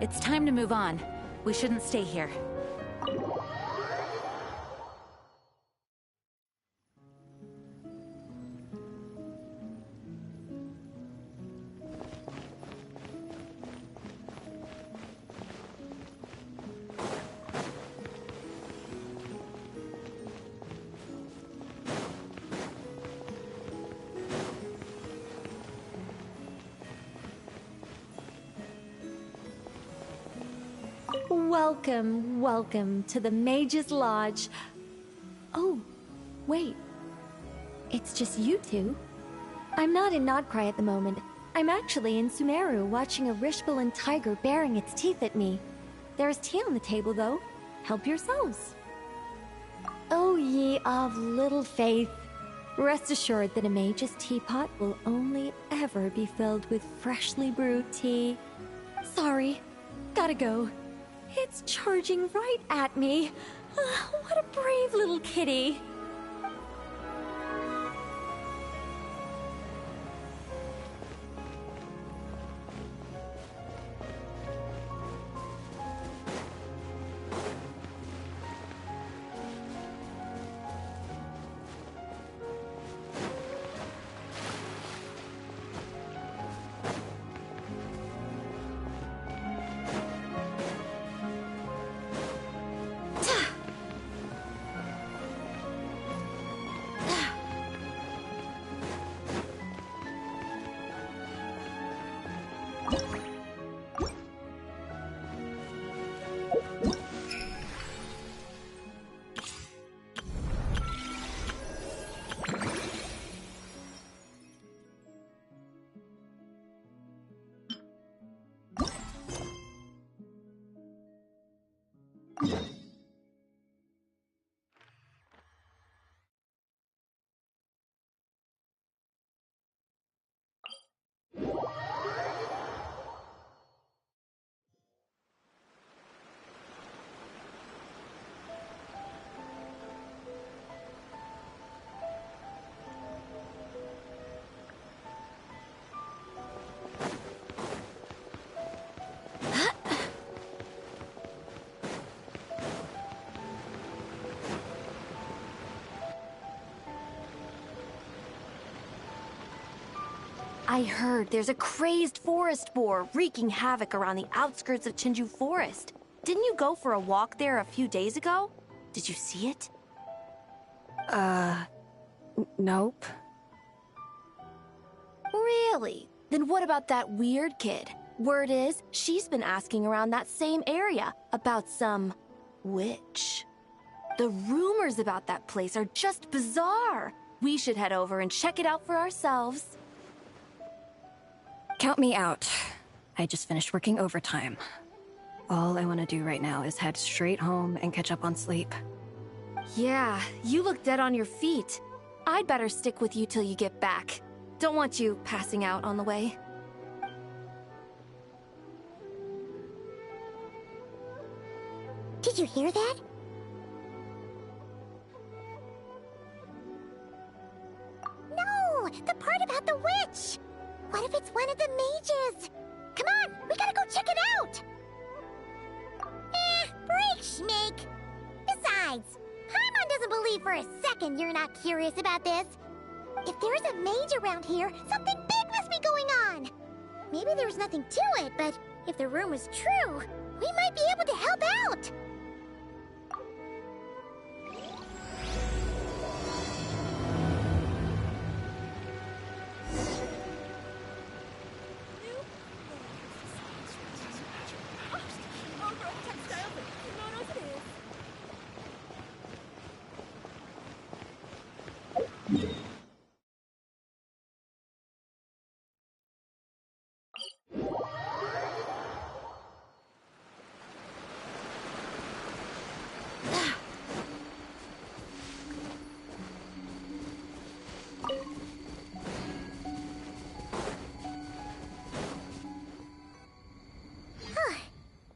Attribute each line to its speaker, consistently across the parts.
Speaker 1: It's time to move on. We shouldn't stay here.
Speaker 2: Welcome, welcome to the Mage's Lodge. Oh, wait. It's just you two? I'm not in Nodcry at the moment. I'm actually in Sumeru watching a Rishbalin tiger baring its teeth at me. There's tea on the table, though. Help yourselves. O ye of little faith. Rest assured that a mage's teapot will only ever be filled with freshly brewed tea. Sorry, gotta go. It's charging right at me. What a brave little kitty. I heard there's a crazed forest boar wreaking havoc around the outskirts of Chinju Forest. Didn't you go for a walk there a few days ago? Did you see it?
Speaker 3: Nope.
Speaker 2: Really? Then what about that weird kid? Word is, she's been asking around that same area about some witch. The rumors about that place are just bizarre. We should head over and check it out for ourselves.
Speaker 3: Count me out. I just finished working overtime. All I want to do right now is head straight home and catch up on sleep.
Speaker 2: Yeah, you look dead on your feet. I'd better stick with you till you get back. Don't want you passing out on the way.
Speaker 4: Did you hear that? No! The part about the witch! What if it's one of the mages? Come on, we gotta go check it out! Break, Schmake! Besides, Paimon doesn't believe for a second you're not curious about this. If there's a mage around here, something big must be going on! Maybe there's nothing to it, but if the rumor's true, we might be able to help out!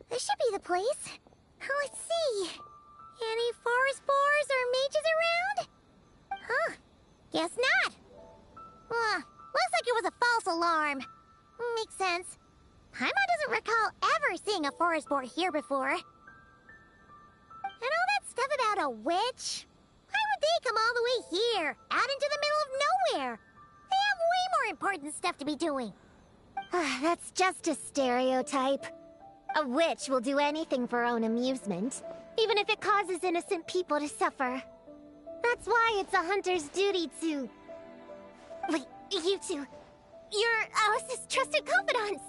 Speaker 4: This should be the place. Let's see. Any forest boars or mages around? a forest boar here before. And all that stuff about a witch? Why would they come all the way here, out into the middle of nowhere? They have way more important stuff to be doing.
Speaker 2: That's just a stereotype. A witch will do anything for her own amusement, even if it causes innocent people to suffer. That's why it's a hunter's duty to... Wait, you two... You're Alice's trusted confidants!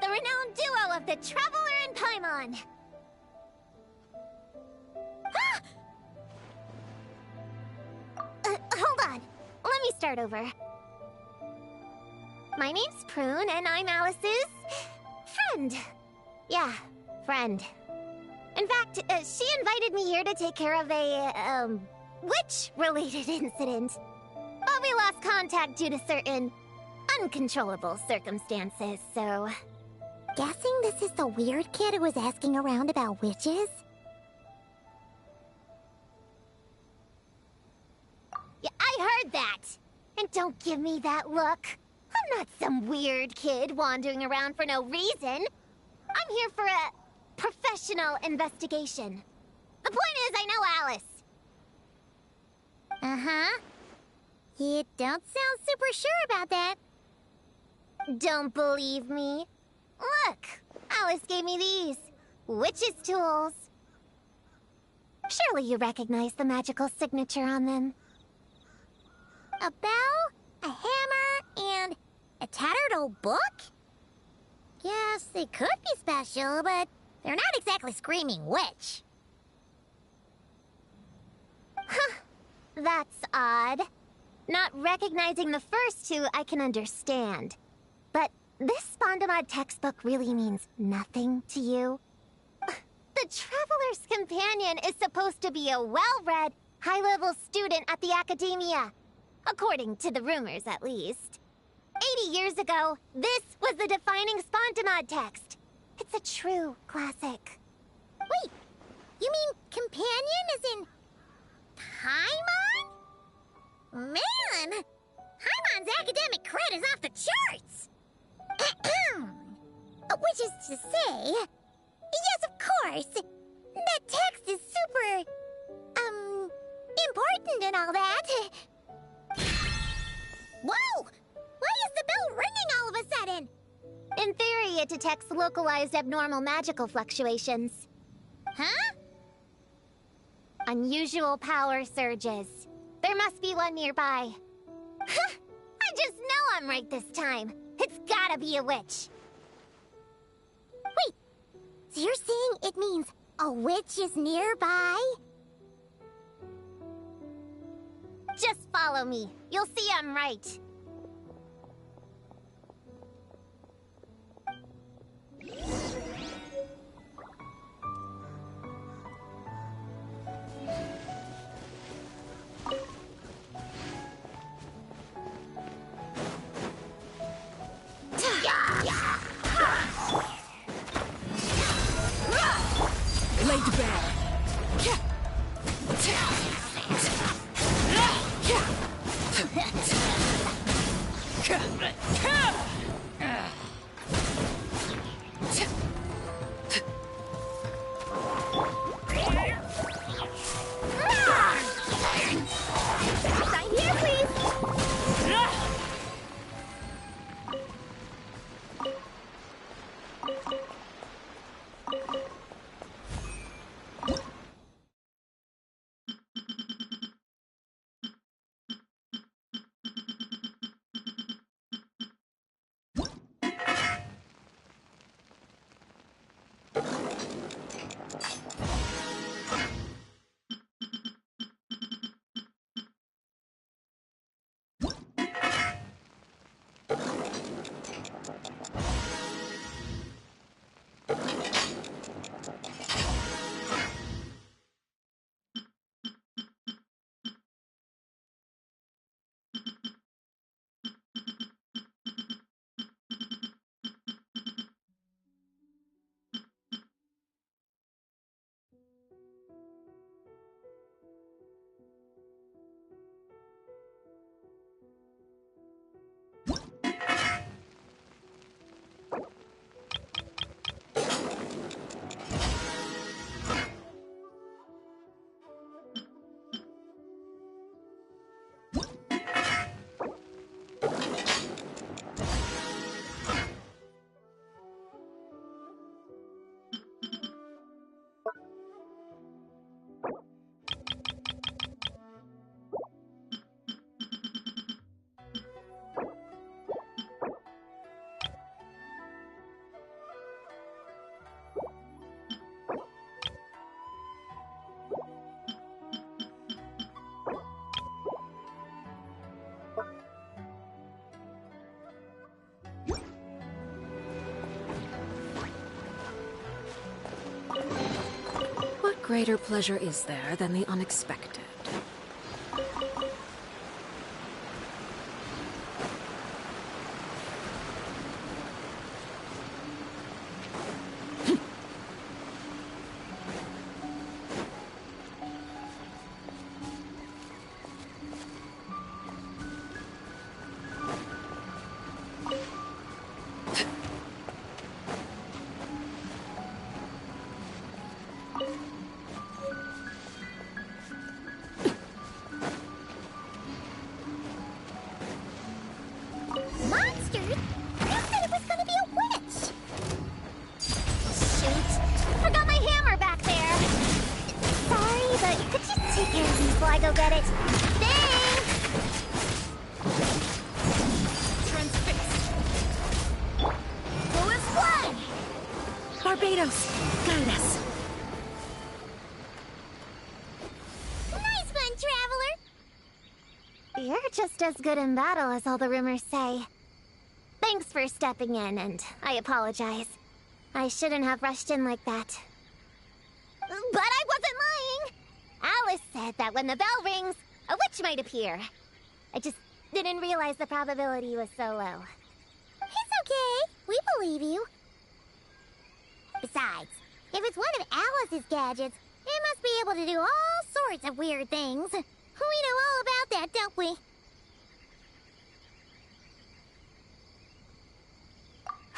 Speaker 2: The renowned duo of the Traveler and Paimon! Ah! Hold on. Let me start over. My name's Prune, and I'm Alice's... friend. Yeah, friend. In fact, she invited me here to take care of a, witch-related incident. But we lost contact due to certain uncontrollable circumstances, so...
Speaker 4: Guessing this is the weird kid who was asking around about witches?
Speaker 2: Yeah, I heard that! And don't give me that look. I'm not some weird kid wandering around for no reason. I'm here for a professional investigation. The point is, I know Alice.
Speaker 4: Uh-huh. You don't sound super sure about that.
Speaker 2: Don't believe me? Look, Alice gave me these. Witch's tools. Surely you recognize the magical signature on them.
Speaker 4: A bell, a hammer, and a tattered old book? Yes, they could be special, but they're not exactly screaming witch.
Speaker 2: Huh. That's odd. Not recognizing the first two I can understand. But this Spondamod textbook really means nothing to you? The Traveler's Companion is supposed to be a well-read, high-level student at the Academia. According to the rumors, at least. 80 years ago, this was the defining Spondamod text. It's a true classic.
Speaker 4: Wait, you mean companion as in... Paimon? Man! Paimon's academic cred is off the charts! Which is to say... Yes, of course! That text is super... important and all that. Whoa! Why is the bell ringing all of a sudden?
Speaker 2: In theory, it detects localized abnormal magical fluctuations.
Speaker 4: Huh?
Speaker 2: Unusual power surges. There must be one nearby. I just know I'm right this time. It's gotta be a witch.
Speaker 4: Wait, so you're saying it means a witch is nearby?
Speaker 2: Just follow me. You'll see I'm right.
Speaker 5: Laid to bear. greater pleasure is there than the unexpected?
Speaker 4: Monsters? You said it was gonna be a witch! Shoot. Forgot my hammer back there. Sorry, but could you take care of these while I go get it? Thanks!
Speaker 5: Transfixed.
Speaker 4: Who is what?
Speaker 5: Barbados, guide us.
Speaker 4: Nice one, Traveler! You're just as good in battle as all the rumors say. Thanks for stepping in, and I apologize. I shouldn't have rushed in like that. But I wasn't lying! Alice said that when the bell rings, a witch might appear. I just didn't realize the probability was so low. It's okay. We believe you. Besides, if it's one of Alice's gadgets, it must be able to do all sorts of weird things. We know all about that, don't we?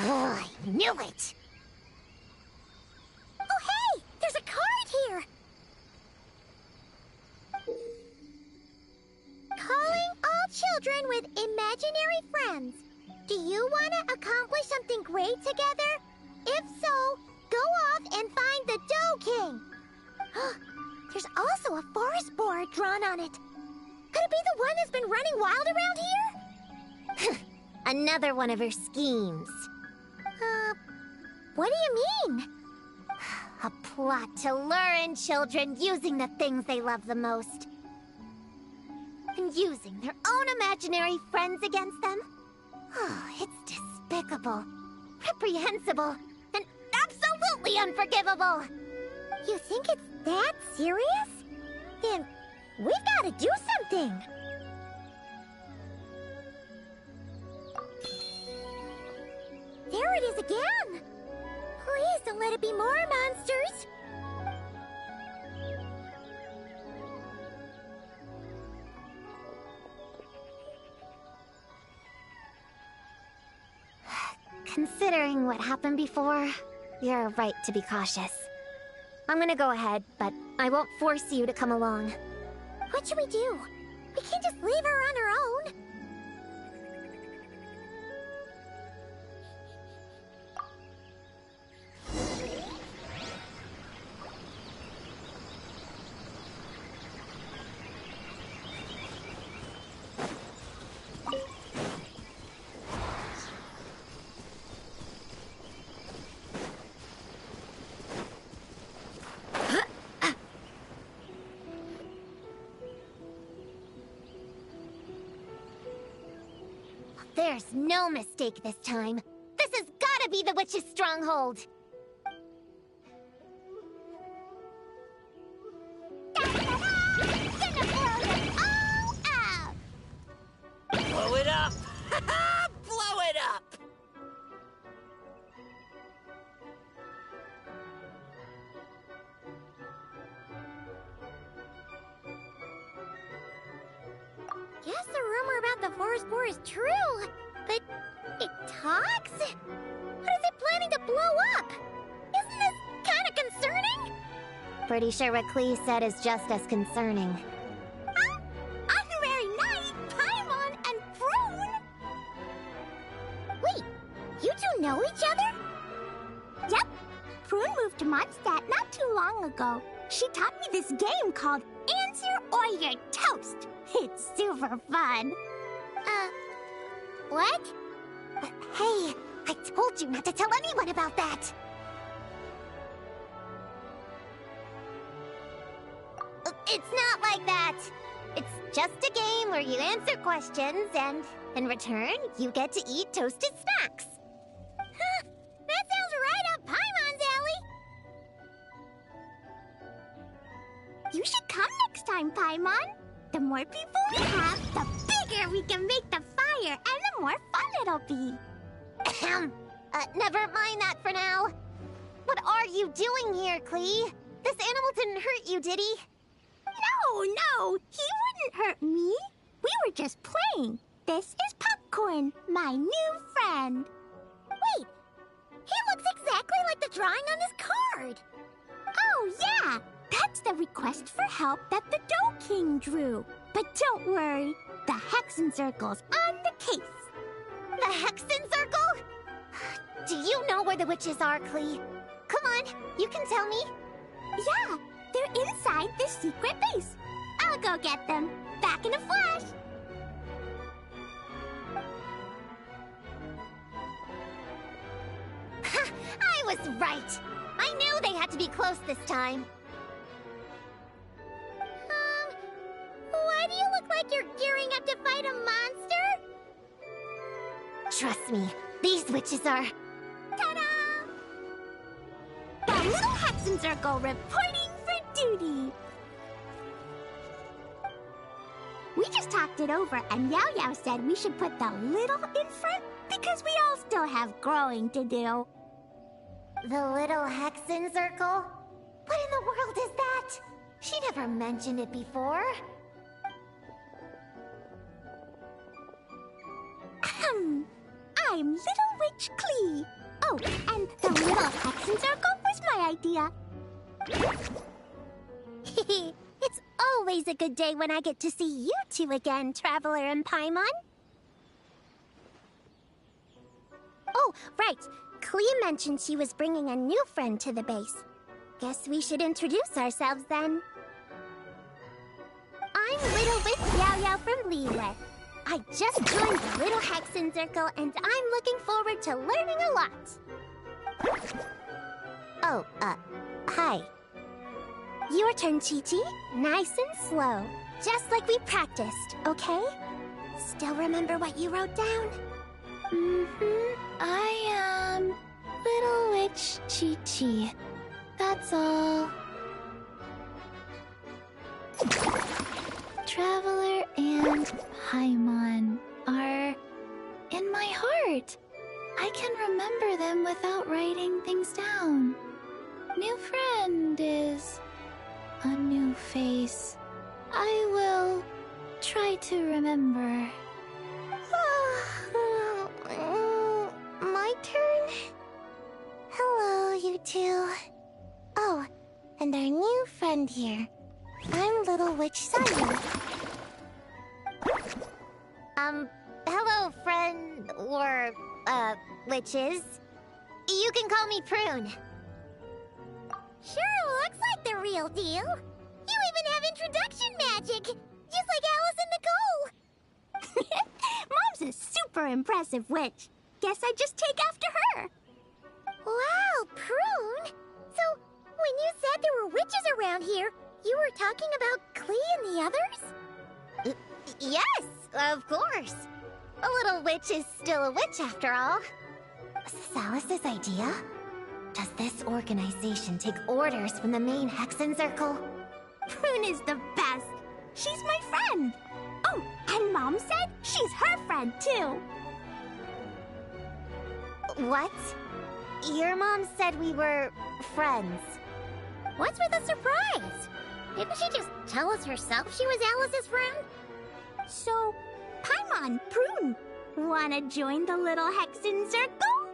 Speaker 4: Oh, I knew it! Oh, hey! There's a card here! Calling all children with imaginary friends. Do you want to accomplish something great together? If so, go off and find the Dough King. There's also a forest board drawn on it. Could it be the one that's been running wild around here? Another one of her schemes. What do you mean? A plot to lure in children using the things they love the most. And using their own imaginary friends against them? Oh, it's despicable, reprehensible, and absolutely unforgivable. You think it's that serious? Then we've got to do something. There it is again! Please don't let it be more monsters! Considering what happened before, you're right to be cautious. I'm gonna go ahead, but I won't force you to come along. What should we do? We can't just leave her on her own. There's no mistake this time. This has gotta be the witch's stronghold. Gonna blow them all up!
Speaker 6: Blow it up! Blow it up!
Speaker 4: Guess the rumor about the forest boar is true, but it talks? What is it planning to blow up? Isn't this kind of concerning? Pretty sure what Klee said is just as concerning. Huh? Honorary Knight, Paimon, and Prune? Wait, you two know each other? Yep. Prune moved to Mondstadt not too long ago. She taught me this game called Answer or You're Toast. It's super fun. What? Hey, I told you not to tell anyone about that. It's not like that. It's just a game where you answer questions and, in return, you get to eat toasted snacks. Huh, that sounds right up Paimon's alley. time, Paimon. The more people we have, the bigger we can make the fire, and the more fun it'll be. Never mind that for now. What are you doing here, Klee? This animal didn't hurt you, did he? No, he wouldn't hurt me. We were just playing. This is Popcorn, my new friend. Wait, he looks exactly like the drawing on this card. Oh, yeah, that's the request for help that the Dough King drew. But don't worry, the Hexen Circle's on the case. The Hexen Circle? Do you know where the witches are, Klee? Come on, you can tell me. Yeah, they're inside this secret base. I'll go get them. Back in a flash. I was right. I knew they had to be close this time. Why do you look like you're gearing up to fight a monster? Trust me, these witches are... Ta-da! The Little Hexen Circle reporting for duty. We just talked it over, and Yao Yao said we should put the little in front because we all still have growing to do. The Little Hexen Circle? What in the world is that? She never mentioned it before. I'm Little Witch Klee. Oh, and the Little Hexen Circle was my idea. It's always a good day when I get to see you two again, Traveler and Paimon. Oh, right. Klee mentioned she was bringing a new friend to the base. Guess we should introduce ourselves then. I'm Little Witch Yao Yao from Liyue. I just joined the Little Hexen Circle, and I'm looking forward to learning a lot. Oh, hi. Your turn, Chi-Chi. Nice and slow. Just like we practiced, okay? Still remember what you wrote down? I am Little Witch Chi-Chi. That's all. Traveler and Paimon are in my heart. I can remember them without writing things down. New friend is a new face. I will try to remember. My turn? Hello, you two. Oh, and our new friend here. I'm Little Witch Simon. Hello, friend, or, witches. You can call me Prune. Sure looks like the real deal. You even have introduction magic, just like Alice and Nicole. Mom's a super impressive witch. Guess I just take after her. Wow, Prune. So, when you said there were witches around here, you were talking about Klee and the others? Yes, of course. A little witch is still a witch after all. Was this Alice's idea? Does this organization take orders from the main Hexen Circle? Prune is the best. She's my friend. Oh, and Mom said she's her friend too. What? Your mom said we were friends. What's with the surprise? Didn't she just tell us herself she was Alice's friend? So, Paimon, Prune, wanna join the Little Hexen Circle?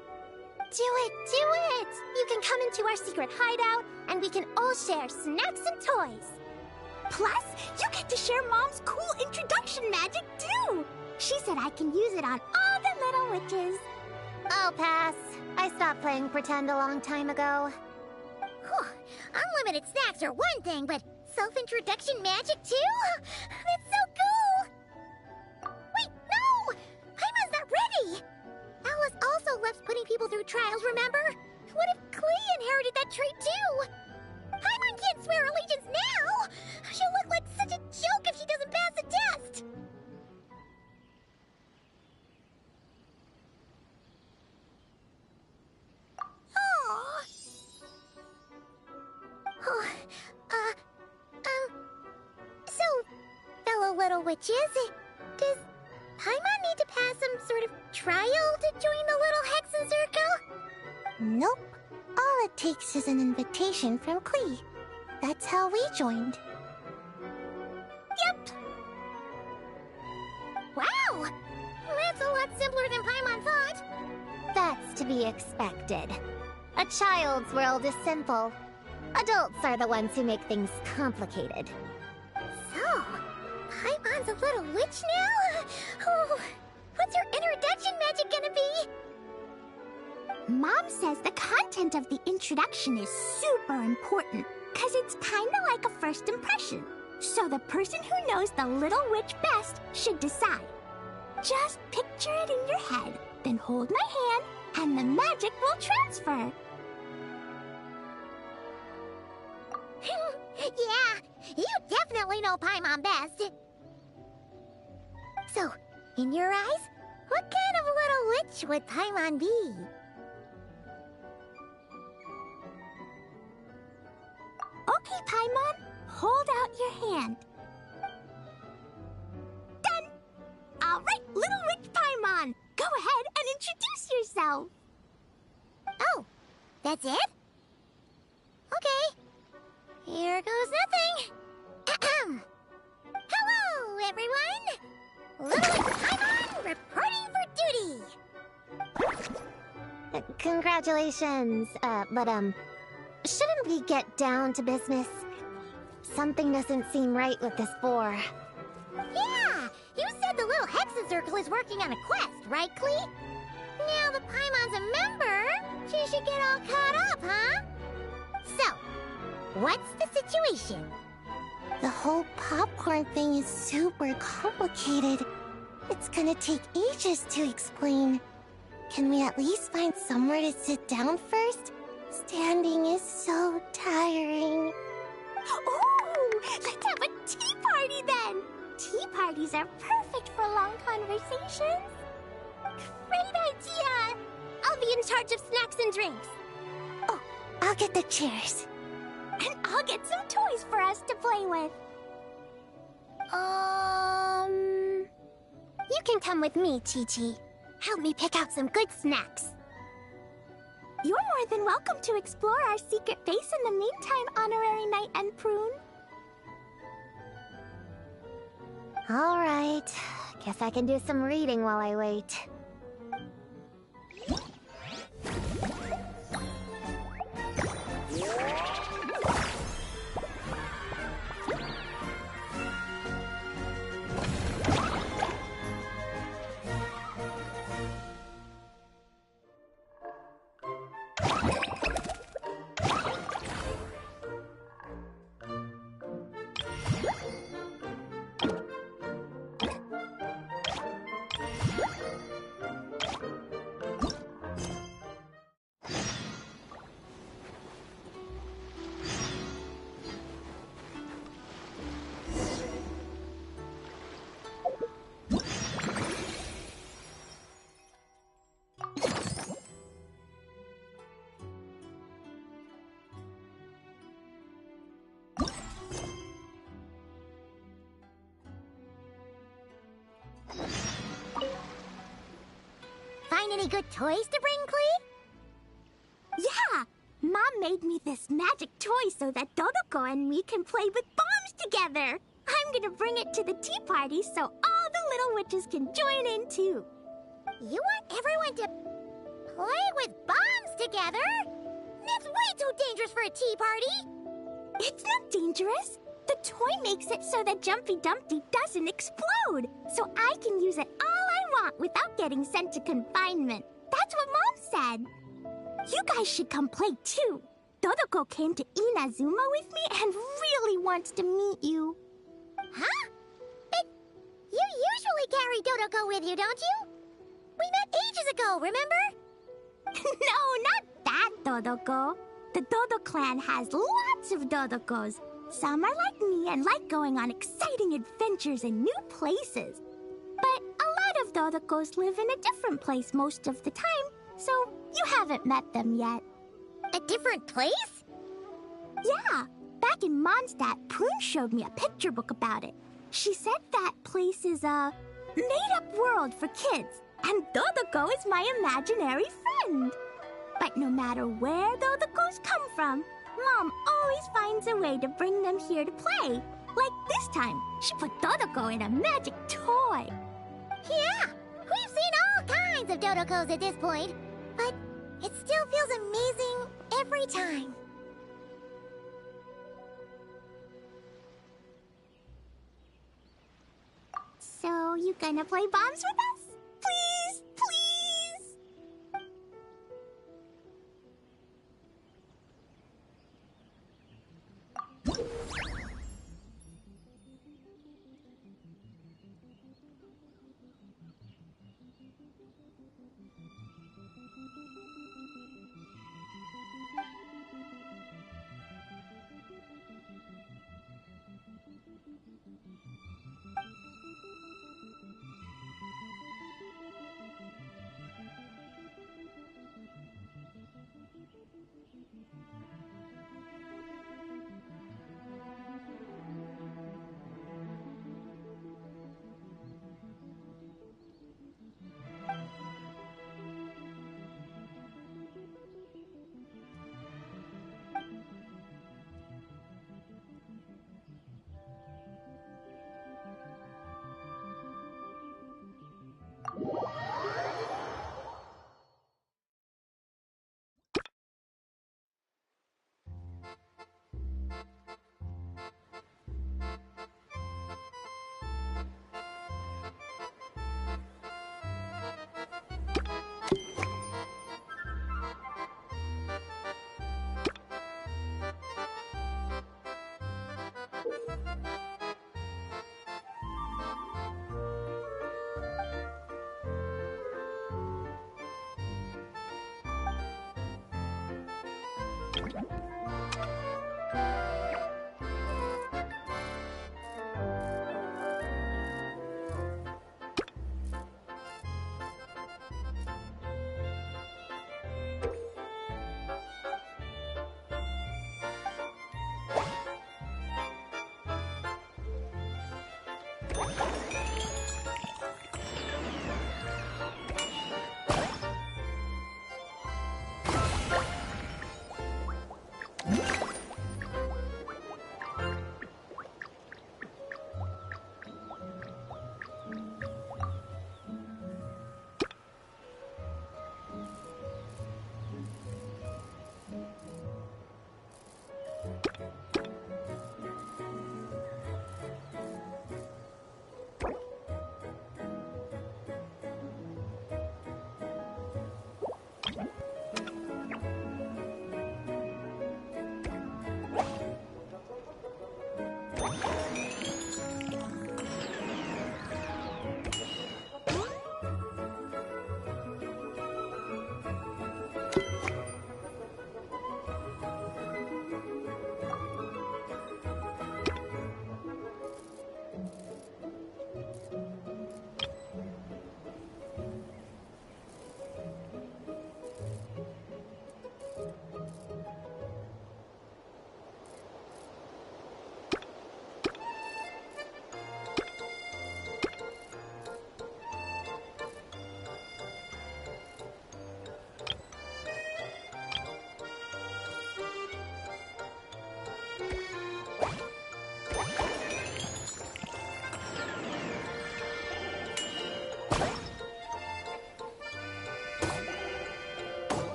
Speaker 4: Do it, do it! You can come into our secret hideout, and we can all share snacks and toys. Plus, you get to share Mom's cool introduction magic, too! She said I can use it on all the little witches. I'll pass. I stopped playing pretend a long time ago. Whew. Unlimited snacks are one thing, but self-introduction magic, too? That's so cool! Wait, no! Paimon's not ready! Alice also loves putting people through trials, remember? What if Klee inherited that trait, too? Paimon can't swear allegiance now! She'll look like such a joke if she doesn't pass the test! So little witches. Does Paimon need to pass some sort of trial to join the little Hexen Circle? Nope. All it takes is an invitation from Klee. That's how we joined. Yep. Wow! That's a lot simpler than Paimon thought. That's to be expected. A child's world is simple. Adults are the ones who make things complicated. So, Paimon's a little witch now? Oh, what's her introduction magic gonna be? Mom says the content of the introduction is super important, because it's kind of like a first impression. So the person who knows the little witch best should decide. Just picture it in your head, then hold my hand, and the magic will transfer. Yeah, you definitely know Paimon best. So, in your eyes, what kind of little witch would Paimon be? Okay, Paimon, hold out your hand. Done! Alright, little witch Paimon, go ahead and introduce yourself. Oh, that's it? Okay. Here goes nothing. Ahem. Hello, everyone! Little Witch Paimon reporting for duty! Congratulations, shouldn't we get down to business? Something doesn't seem right with this boar. Yeah! You said the little Hexen Circle is working on a quest, right, Klee? Now that Paimon's a member, she should get all caught up, huh? So, what's the situation? The whole popcorn thing is super complicated. It's gonna take ages to explain. Can we at least find somewhere to sit down first? Standing is so tiring. Ooh, let's have a tea party then! Tea parties are perfect for long conversations. Great idea! I'll be in charge of snacks and drinks. Oh, I'll get the chairs. And I'll get some toys for us to play with. You can come with me, Chi-Chi. Help me pick out some good snacks. You're more than welcome to explore our secret base in the meantime, Honorary Knight and Prune. All right. Guess I can do some reading while I wait. Find any good toys to bring, Klee? Yeah! Mom made me this magic toy so that Dodoko and me can play with bombs together. I'm gonna bring it to the tea party so all the little witches can join in too. You want everyone to play with bombs together? That's way too dangerous for a tea party! It's not dangerous. The toy makes it so that Jumpy Dumpty doesn't explode, so I can use it all I want without getting sent to confinement. That's what Mom said. You guys should come play too. Dodoko came to Inazuma with me and really wants to meet you. Huh? But you usually carry Dodoko with you, don't you? We met ages ago, remember? No, not that Dodoko. The Dodo clan has lots of Dodokos. Some are like me and like going on exciting adventures in new places. But a lot of Dodokos live in a different place most of the time, so you haven't met them yet. A different place? Yeah. Back in Mondstadt, Prune showed me a picture book about it. She said that place is a made-up world for kids, and Dodoko is my imaginary friend. But no matter where Dodokos come from, Mom always finds a way to bring them here to play. Like this time, she put Dodoko in a magic toy.
Speaker 7: Yeah, we've seen all kinds of Dodokos at this point, but it still feels amazing every time.
Speaker 4: So, you gonna play bombs with us? Please, please!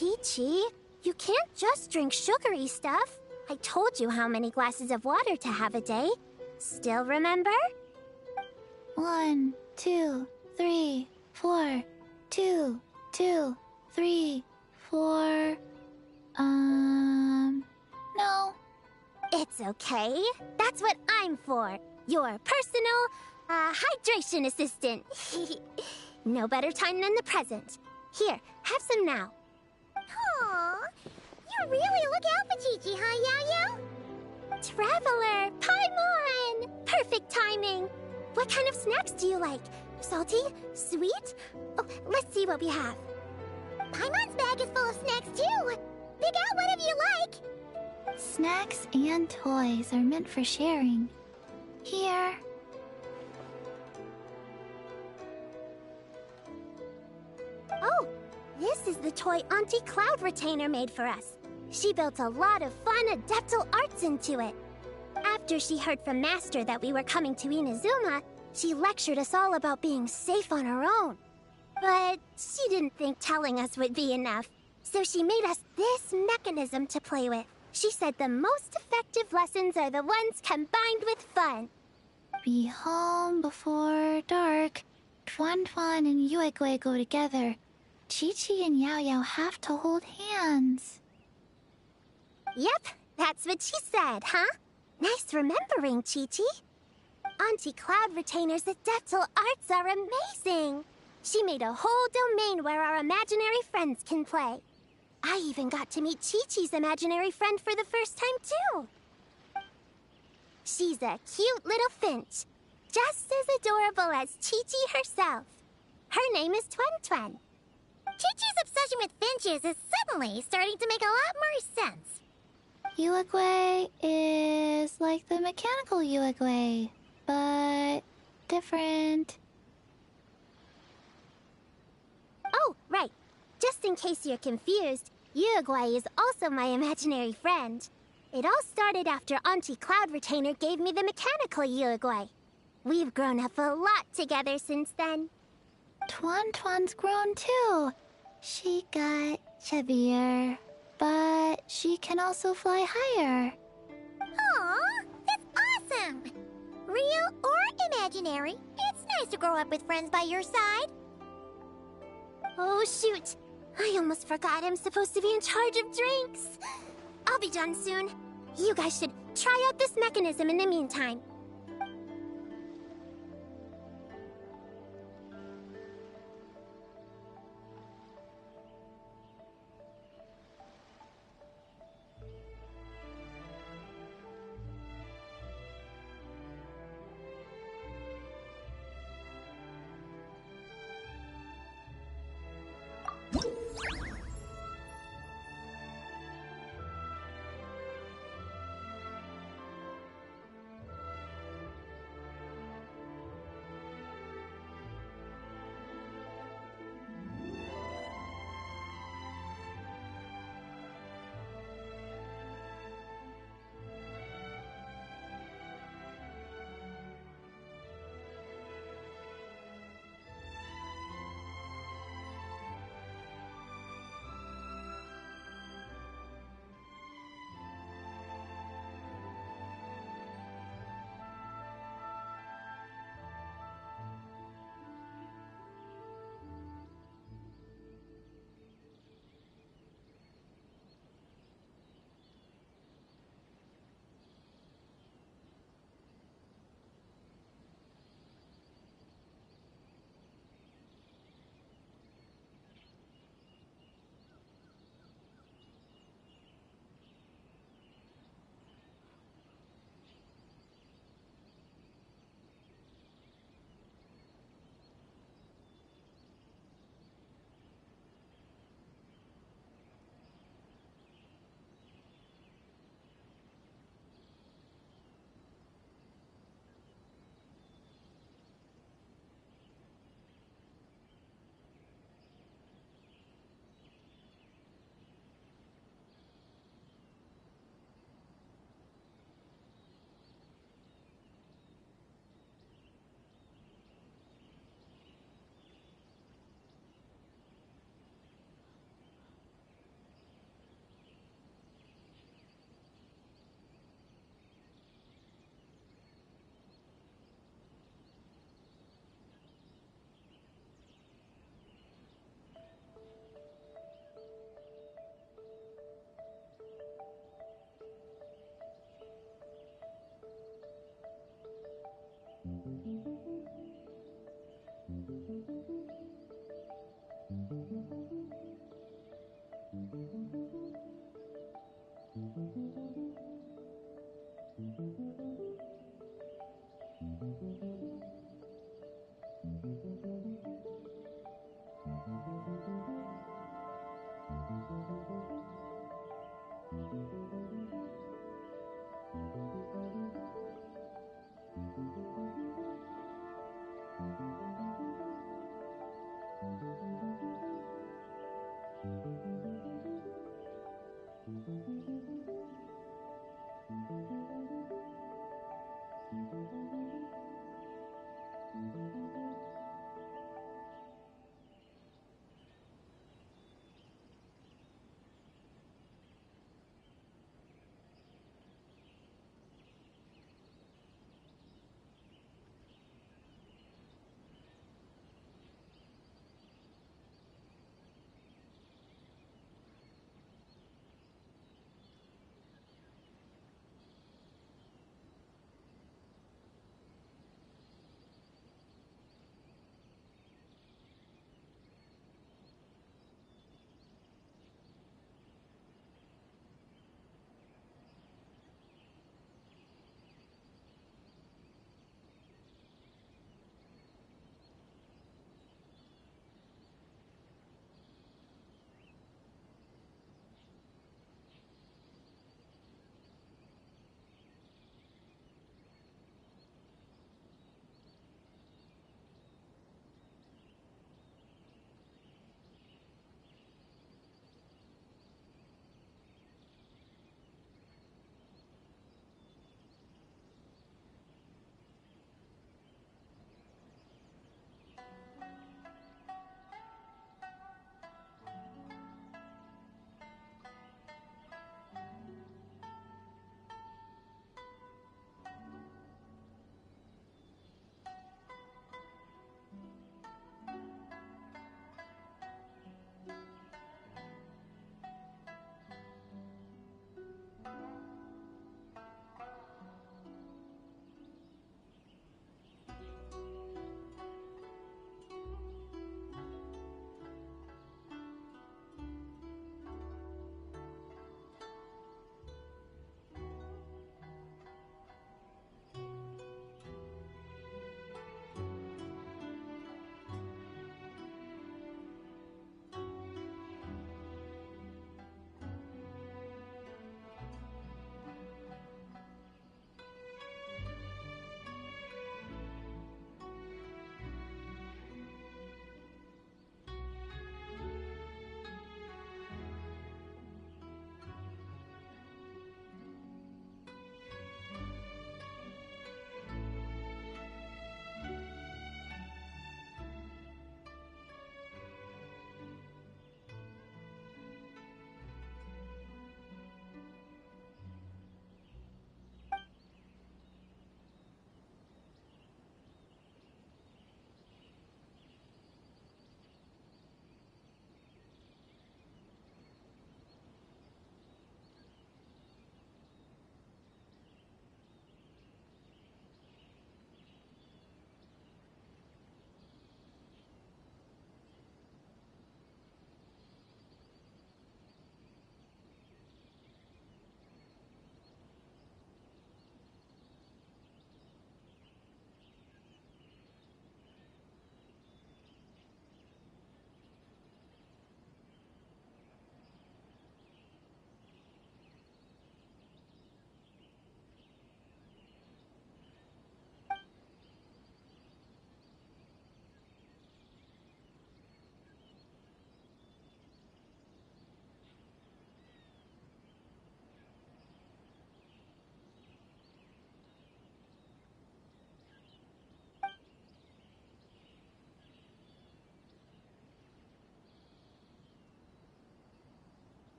Speaker 7: Chi-Chi, you can't just drink sugary stuff. I told you how many glasses of water to have a day. Still remember?
Speaker 2: 1, 2, 3, 4. 2, 2, 3, 4. No.
Speaker 7: It's okay. That's what I'm for. Your personal, hydration assistant. No better time than the present. Here, have some now.
Speaker 4: Aw, you really look out for Chi-Chi, huh, Yao-Yao?
Speaker 7: Traveler, Paimon! Perfect timing. What kind of snacks do you like? Salty? Sweet? Oh, let's see what we have.
Speaker 4: Paimon's bag is full of snacks, too. Pick out whatever you like.
Speaker 2: Snacks and toys are meant for sharing. Here.
Speaker 7: Oh, this is the toy Auntie Cloud Retainer made for us. She built a lot of fun adeptal arts into it. After she heard from Master that we were coming to Inazuma, she lectured us all about being safe on our own. But she didn't think telling us would be enough, so she made us this mechanism to play with. She said the most effective lessons are the ones combined with fun.
Speaker 2: Be home before dark. Tuan Tuan and Yuegui go together. Chi-Chi and Yao Yao have to hold hands.
Speaker 7: Yep, that's what she said, huh? Nice remembering, Chi-Chi. Auntie Cloud Retainer's adeptal arts are amazing. She made a whole domain where our imaginary friends can play. I even got to meet Chi-Chi's imaginary friend for the first time, too. She's a cute little finch, just as adorable as Chi-Chi herself. Her name is Twen Twen.
Speaker 4: Chi-Chi's obsession with finches is suddenly starting to make a lot more sense.
Speaker 2: Yuegui is like the mechanical Yuegui, but different.
Speaker 7: Oh, right. Just in case you're confused, Uruguay is also my imaginary friend. It all started after Auntie Cloud Retainer gave me the mechanical Uruguay. We've grown up a lot together since then.
Speaker 2: Tuan Tuan's grown too. She got chubbier, but she can also fly higher.
Speaker 4: Aw, that's awesome! Real or imaginary, it's nice to grow up with friends by your side.
Speaker 7: Oh, shoot. I almost forgot I'm supposed to be in charge of drinks. I'll be done soon. You guys should try out this mechanism in the meantime.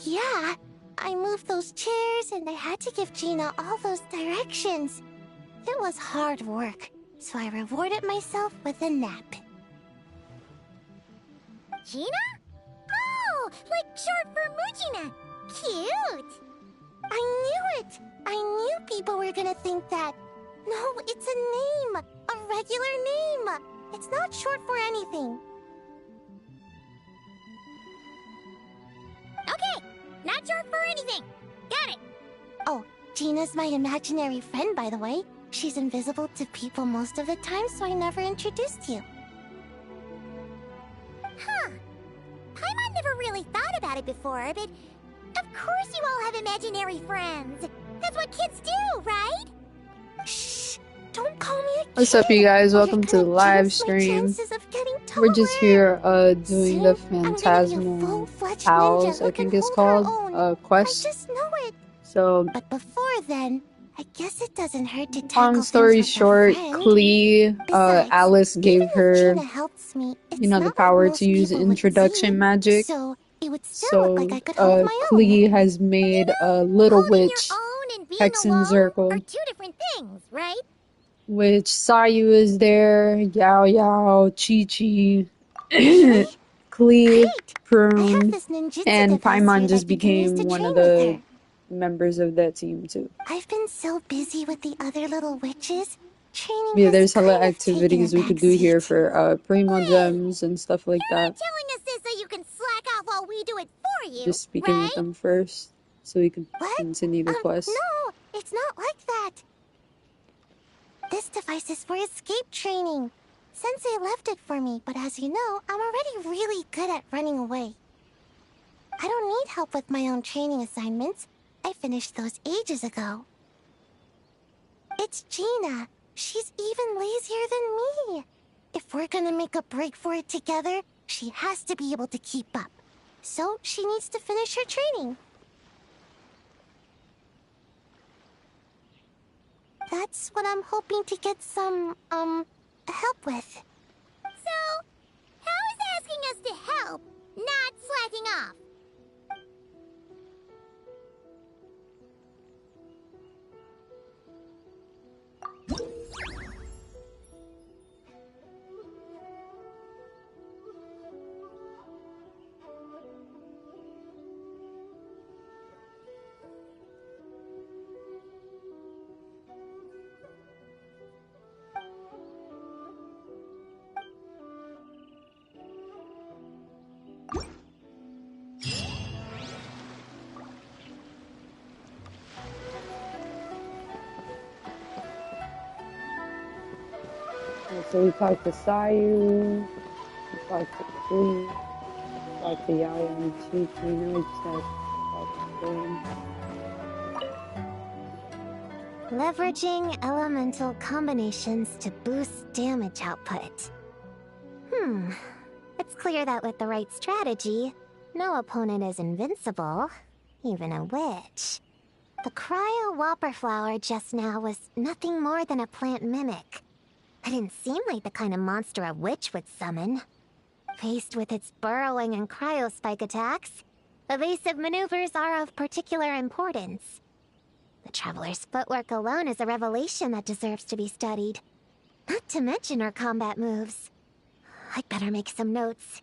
Speaker 7: Yeah, I moved those chairs and I had to give Gina all those directions. It was hard work, so I rewarded myself with a nap.
Speaker 4: Gina? Oh, like short for Mujina. Cute.
Speaker 7: I knew it! I knew people were gonna think that. No, it's a name! A regular name! It's not short for anything.
Speaker 4: Okay, not short for anything. Got it.
Speaker 7: Oh, Gina's my imaginary friend, by the way. She's invisible to people most of the time, so I never introduced you.
Speaker 4: Huh. Paimon never really thought about it before, but of course you all have imaginary friends. That's what kids do, right?
Speaker 7: Shh! Don't call me a kid!
Speaker 8: What's up, you guys?
Speaker 7: or
Speaker 8: Welcome
Speaker 7: you're
Speaker 8: to the
Speaker 7: gonna
Speaker 8: live
Speaker 7: jinx my
Speaker 8: stream.
Speaker 7: chances of getting
Speaker 8: We're just
Speaker 7: taller.
Speaker 8: here doing the
Speaker 7: Soon, I'm gonna be a
Speaker 8: Phantasmal
Speaker 7: full-fledged
Speaker 8: Pals,
Speaker 7: ninja
Speaker 8: I
Speaker 7: who can
Speaker 8: think it's
Speaker 7: hold her
Speaker 8: called,
Speaker 7: own.
Speaker 8: quest.
Speaker 7: I just know it.
Speaker 8: So,
Speaker 7: But before then, I guess it doesn't hurt to
Speaker 8: long
Speaker 7: tackle
Speaker 8: story
Speaker 7: things with
Speaker 8: short,
Speaker 7: a friend.
Speaker 8: Klee,
Speaker 7: Besides,
Speaker 8: Alice gave
Speaker 7: even if
Speaker 8: her,
Speaker 7: Gina helps me, it's
Speaker 8: you know, the
Speaker 7: not
Speaker 8: power
Speaker 7: like
Speaker 8: to
Speaker 7: most
Speaker 8: use
Speaker 7: people with
Speaker 8: introduction
Speaker 7: Z,
Speaker 8: magic.
Speaker 7: so it would still look like
Speaker 8: So,
Speaker 7: I could hold my own.
Speaker 8: Klee has made a little
Speaker 4: Holding your
Speaker 8: witch,
Speaker 4: own and being
Speaker 8: Hexen
Speaker 4: alone
Speaker 8: Circle,
Speaker 4: are two different things, right?
Speaker 8: which Sayu is there, Yao Yao, Chi Chi,
Speaker 7: Really?
Speaker 8: Klee,
Speaker 7: Great! I have
Speaker 8: Prune,
Speaker 7: this ninjutsu
Speaker 8: and
Speaker 7: device
Speaker 8: Paimon
Speaker 7: here
Speaker 8: just
Speaker 7: that you can use
Speaker 8: became
Speaker 7: to
Speaker 8: one
Speaker 7: train
Speaker 8: of
Speaker 7: with
Speaker 8: the
Speaker 7: her.
Speaker 8: members of that team too.
Speaker 7: I've been so busy with the other little witches. Training
Speaker 8: Yeah,
Speaker 7: has
Speaker 8: there's hella
Speaker 7: kind of taken a
Speaker 8: activities we could do here
Speaker 7: backseat.
Speaker 8: for Primo
Speaker 4: Wait,
Speaker 8: Gems and stuff like
Speaker 4: you're
Speaker 8: that.
Speaker 4: not telling us this so you can slack off while we do it for you,
Speaker 8: Just speaking with
Speaker 4: right?
Speaker 8: them first so we can
Speaker 7: What?
Speaker 8: continue the quest.
Speaker 7: No, it's not like that. This device is for escape training. Sensei left it for me, but as you know, I'm already really good at running away. I don't need help with my own training assignments. I finished those ages ago. It's Gina. She's even lazier than me. If we're gonna make a break for it together, she has to be able to keep up. So she needs to finish her training. That's what I'm hoping to get some, help with.
Speaker 4: So, how is asking us to help not slacking off?
Speaker 8: So we talked to Sayu, we talked to Klee, we talked to Yaya and Chi Chi, now we just gotta talk to them.
Speaker 7: Leveraging elemental combinations to boost damage output. It's clear that with the right strategy, no opponent is invincible, even a witch. The cryo whopper flower just now was nothing more than a plant mimic. It didn't seem like the kind of monster a witch would summon. Faced with its burrowing and cryospike attacks, evasive maneuvers are of particular importance. The Traveler's footwork alone is a revelation that deserves to be studied. Not to mention her combat moves. I'd better make some notes.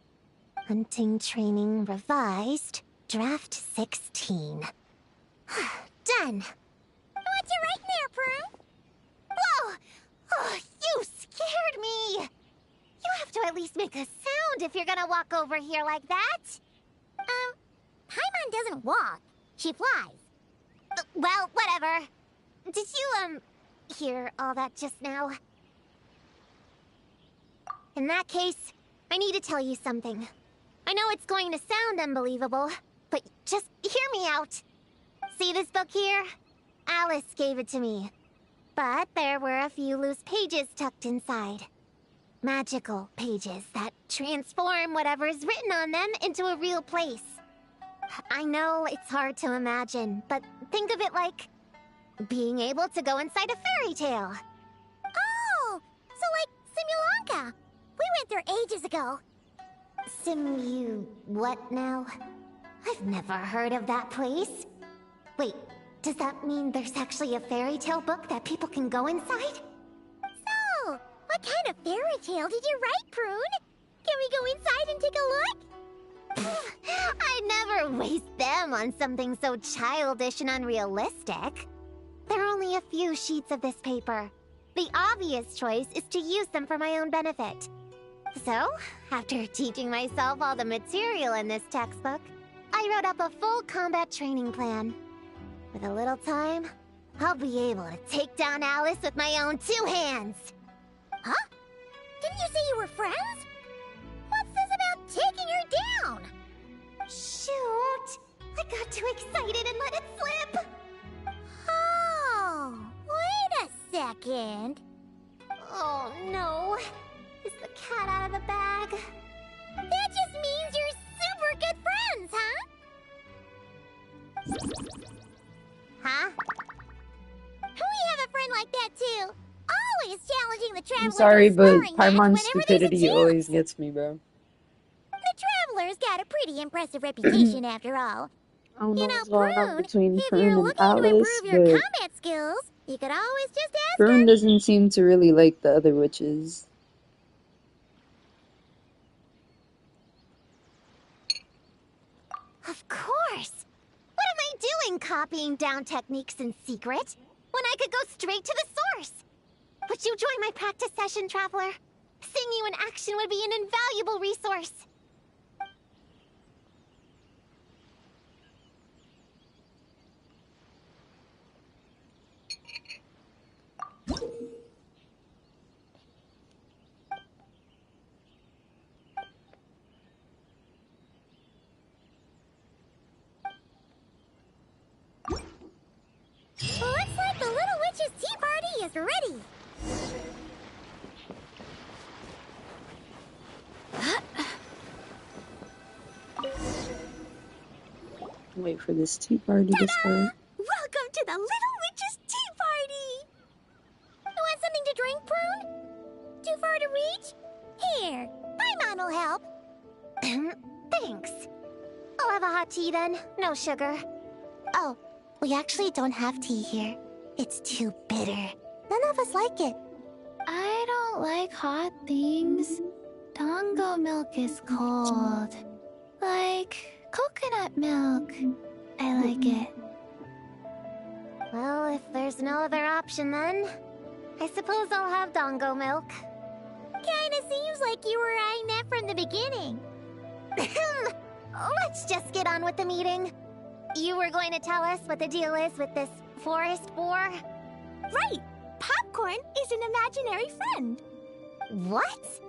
Speaker 7: Hunting training revised, draft 16. Done!
Speaker 4: What you writing there, Prue?
Speaker 7: Whoa! Oh, you scared me! You have to at least make a sound if you're gonna walk over here like that.
Speaker 4: Paimon doesn't walk. She flies.
Speaker 7: Well, whatever. Did you, hear all that just now? In that case, I need to tell you something. I know it's going to sound unbelievable, but just hear me out. See this book here? Alice gave it to me. But there were a few loose pages tucked inside. Magical pages that transform whatever's written on them into a real place. I know it's hard to imagine, but think of it like being able to go inside a fairy tale.
Speaker 4: Oh, so like Simulanka. We went there ages ago.
Speaker 7: What now?
Speaker 4: I've never heard of that place. Wait, does that mean there's actually a fairy tale book that people can go inside?
Speaker 7: So, what kind of fairy tale did you write, Prune? Can we go inside and take a look?
Speaker 4: I'd never waste them on something so childish and unrealistic. There are only a few sheets of this paper. The obvious choice is to use them for my own benefit. So, after teaching myself all the material in this textbook, I wrote up a full combat training plan. With a little time, I'll be able to take down Alice with my own 2 hands.
Speaker 7: Huh? Didn't you say you were friends? What's this about taking her down?
Speaker 4: Shoot! I got too excited and let it slip!
Speaker 7: Oh, wait a second.
Speaker 4: Oh no! Is the cat out of the bag?
Speaker 7: That just means you're super good friends, huh?
Speaker 4: Huh?
Speaker 7: We have a friend like that too. Always challenging the traveler.
Speaker 8: I'm sorry,
Speaker 7: to a
Speaker 8: but
Speaker 7: sparring match
Speaker 8: Paimon's
Speaker 7: whenever there's a
Speaker 8: stupidity
Speaker 7: chance.
Speaker 8: always gets me, bro.
Speaker 7: The traveler's got a pretty impressive reputation after all.
Speaker 8: I don't know
Speaker 7: You know,
Speaker 8: what's going on
Speaker 7: Prune,
Speaker 8: between
Speaker 7: if
Speaker 8: Prune
Speaker 7: you're
Speaker 8: and
Speaker 7: looking to
Speaker 8: Alice,
Speaker 7: improve your
Speaker 8: but
Speaker 7: combat skills, you could always just ask
Speaker 8: Prune
Speaker 7: her.
Speaker 8: doesn't seem to really like the other witches.
Speaker 4: Of course! What am I doing copying down techniques in secret when I could go straight to the source? Would you join my practice session, Traveler? Seeing you in action would be an invaluable resource.
Speaker 7: Looks like the Little Witch's tea party is ready.
Speaker 8: Wait for this tea party to start.
Speaker 7: Welcome to the Little Witch's tea party! You want something to drink, Prune? Too far to reach? Here, Paimon will help.
Speaker 4: Thanks. I'll have a hot tea then. No sugar. Oh, we actually don't have tea here. It's too bitter. None of us like it.
Speaker 2: I don't like hot things. Dango milk is cold. Like coconut milk. I like it.
Speaker 4: Well, if there's no other option then, I suppose I'll have Dongo milk.
Speaker 7: Kinda seems like you were eyeing that from the beginning.
Speaker 4: Let's just get on with the meeting. You were going to tell us what the deal is with this forest boar?
Speaker 7: Right! Popcorn is an imaginary friend.
Speaker 4: What?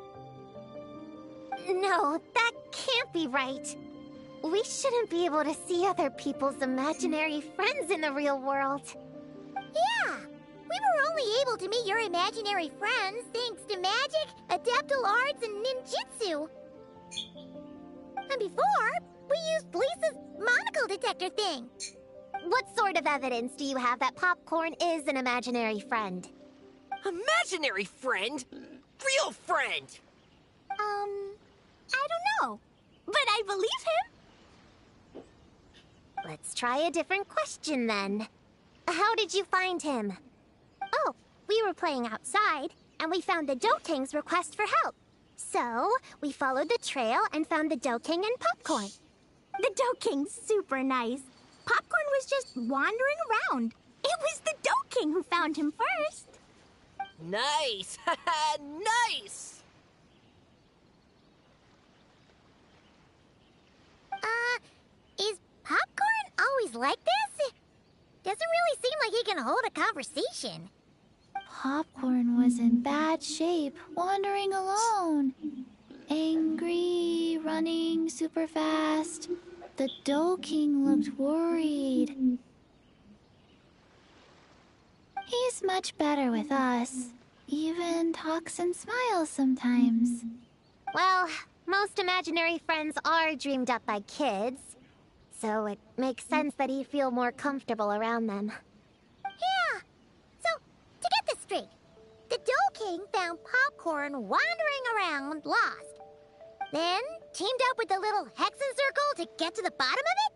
Speaker 4: No, that can't be right. We shouldn't be able to see other people's imaginary friends in the real world.
Speaker 7: Yeah! We were only able to meet your imaginary friends thanks to magic, adeptal arts, and ninjutsu. And before, we used Lisa's monocle detector thing.
Speaker 4: What sort of evidence do you have that Popcorn is an imaginary friend?
Speaker 6: Imaginary friend? Real friend!
Speaker 7: I don't know. But I believe him.
Speaker 4: Let's try a different question then. How did you find him?
Speaker 7: Oh, we were playing outside, and we found the Dough King's request for help. So, we followed the trail and found the Dough King and Popcorn. The Dough King's super nice. Popcorn was just wandering around. It was the Dough King who found him first.
Speaker 6: Nice! Nice!
Speaker 7: Is Popcorn always like this? Doesn't really seem like he can hold a conversation.
Speaker 2: Popcorn was in bad shape, wandering alone. Angry, running super fast. The Dough King looked worried. He's much better with us. Even talks and smiles sometimes.
Speaker 4: Well, most imaginary friends are dreamed up by kids, so it makes sense that he'd feel more comfortable around them.
Speaker 7: Yeah. So, to get this straight, the Dough King found Popcorn wandering around, lost.
Speaker 4: Then teamed up with the little Hexen Circle to get to the bottom of it?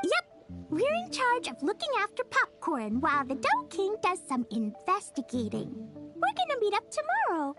Speaker 7: Yep. We're in charge of looking after Popcorn while the Dough King does some investigating. We're gonna meet up tomorrow.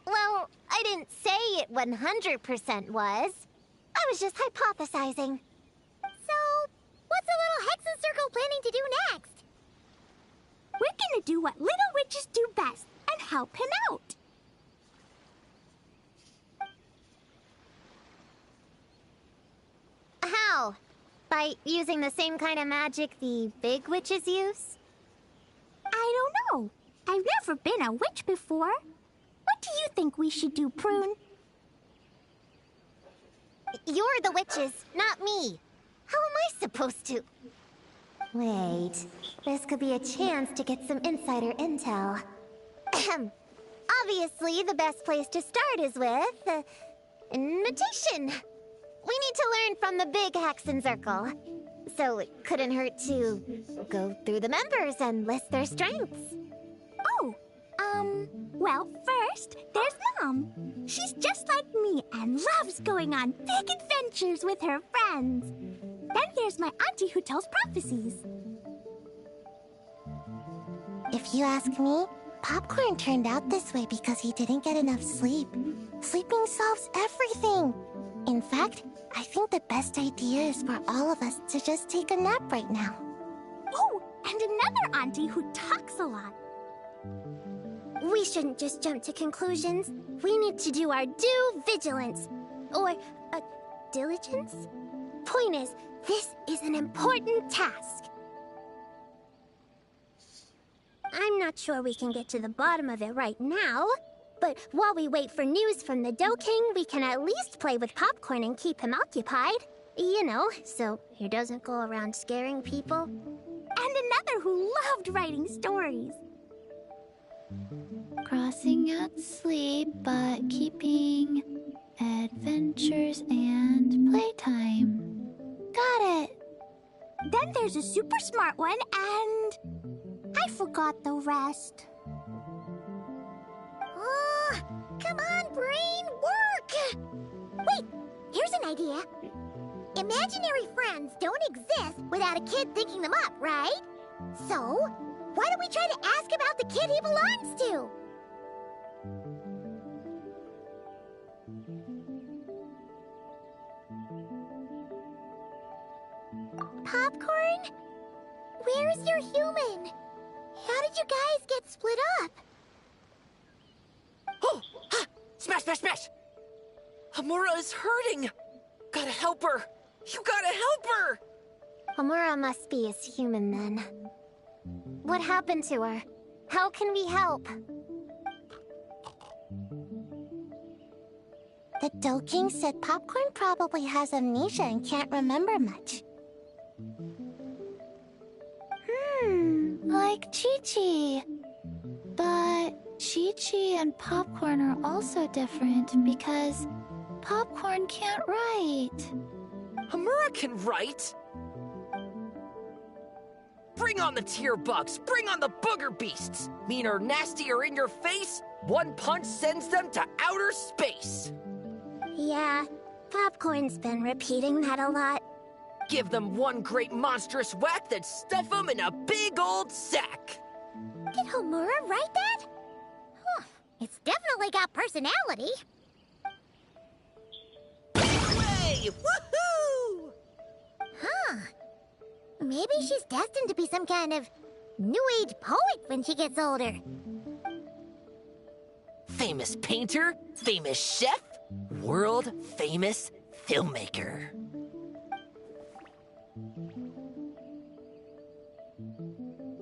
Speaker 4: Well, I didn't say it 100% was. I was just hypothesizing. So, what's the little Hexen Circle planning to do next?
Speaker 7: We're gonna do what little witches do best and help him out.
Speaker 4: How? By using the same kind of magic the big witches use?
Speaker 7: I don't know. I've never been a witch before. What do you think we should do, Prune?
Speaker 4: You're the witches, not me. How am I supposed to? Wait, this could be a chance to get some insider intel. Ahem. Obviously, the best place to start is with invitation. We need to learn from the big Hexen Circle. So it couldn't hurt to go through the members and list their strengths.
Speaker 7: Oh, well, first, there's Mom. She's just like me and loves going on big adventures with her friends. Then there's my auntie who tells prophecies.
Speaker 4: If you ask me, Popcorn turned out this way because he didn't get enough sleep. Sleeping solves everything. In fact, I think the best idea is for all of us to just take a nap right now.
Speaker 7: Oh, and another auntie who talks a lot.
Speaker 4: We shouldn't just jump to conclusions. We need to do our due vigilance. Or, diligence? Point is, this is an important task. I'm not sure we can get to the bottom of it right now, but while we wait for news from the Dough King, we can at least play with Popcorn and keep him occupied. You know, so he doesn't go around scaring people.
Speaker 7: And another who loved writing stories.
Speaker 9: Crossing out sleep, but keeping adventures and playtime. Got it.
Speaker 7: Then there's a super smart one, and I forgot the rest.
Speaker 4: Oh, come on, brain, work! Wait, here's an idea. Imaginary friends don't exist without a kid thinking them up, right? So, why don't we try to ask about the kid he belongs to? Popcorn? Where's your human? How did you guys get split up?
Speaker 6: Oh! Ha! Smash, smash, smash! Hamura is hurting! Gotta help her! You gotta help her!
Speaker 4: Hamura must be as human then. What happened to her? How can we help? The Dough King said Popcorn probably has amnesia and can't remember much.
Speaker 9: Like Chi-Chi. But Chi-Chi and Popcorn are also different because Popcorn can't write.
Speaker 6: Hamura can write! Bring on the tear bugs! Bring on the booger beasts! Mean or nasty or in your face, one punch sends them to outer space!
Speaker 4: Yeah, Popcorn's been repeating that a lot.
Speaker 6: Give them one great monstrous whack, then stuff them in a big old sack!
Speaker 4: Did Hamura write that? Huh, it's definitely got personality.
Speaker 6: Way! Woohoo!
Speaker 4: Huh. Maybe she's destined to be some kind of New Age poet when she gets older.
Speaker 6: famous painter, famous chef, world famous filmmaker.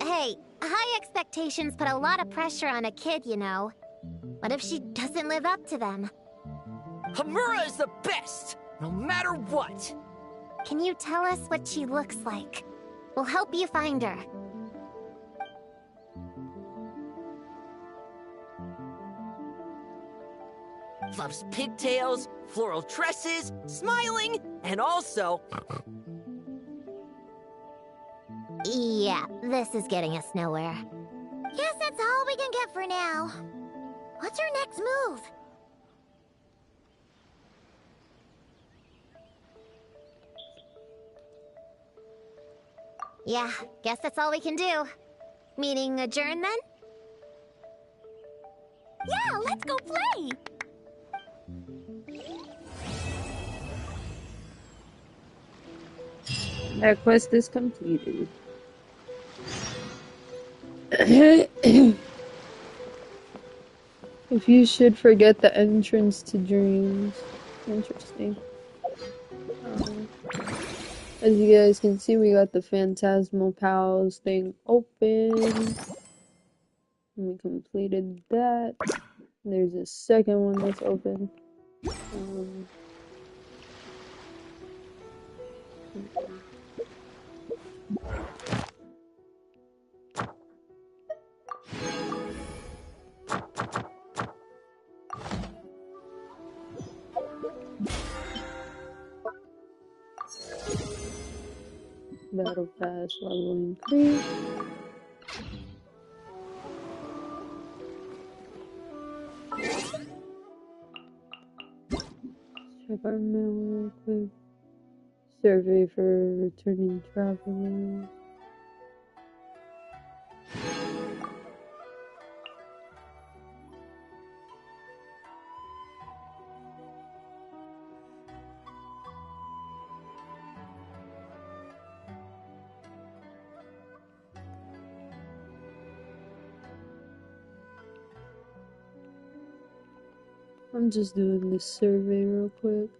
Speaker 7: Hey, high expectations put a lot of pressure on a kid, you know. What if she doesn't live up to them?
Speaker 6: Hamura is the best, no matter what.
Speaker 7: Can you tell us what she looks like? We'll help you find her.
Speaker 6: Loves pigtails, floral tresses, smiling, and also...
Speaker 7: Yeah, this is getting us nowhere.
Speaker 4: Guess that's all we can get for now. What's her next move?
Speaker 7: Yeah, guess that's all we can do. Meaning adjourn then?
Speaker 2: Yeah, let's go play!
Speaker 8: That quest is completed. If you should forget the entrance to dreams. Interesting. As you guys can see, we got the Phantasmal Pals thing open. We completed that. There's a second one that's open. Battle Pass level increase. Check our mail real quick. Survey for returning travelers. I'm just doing this survey real quick.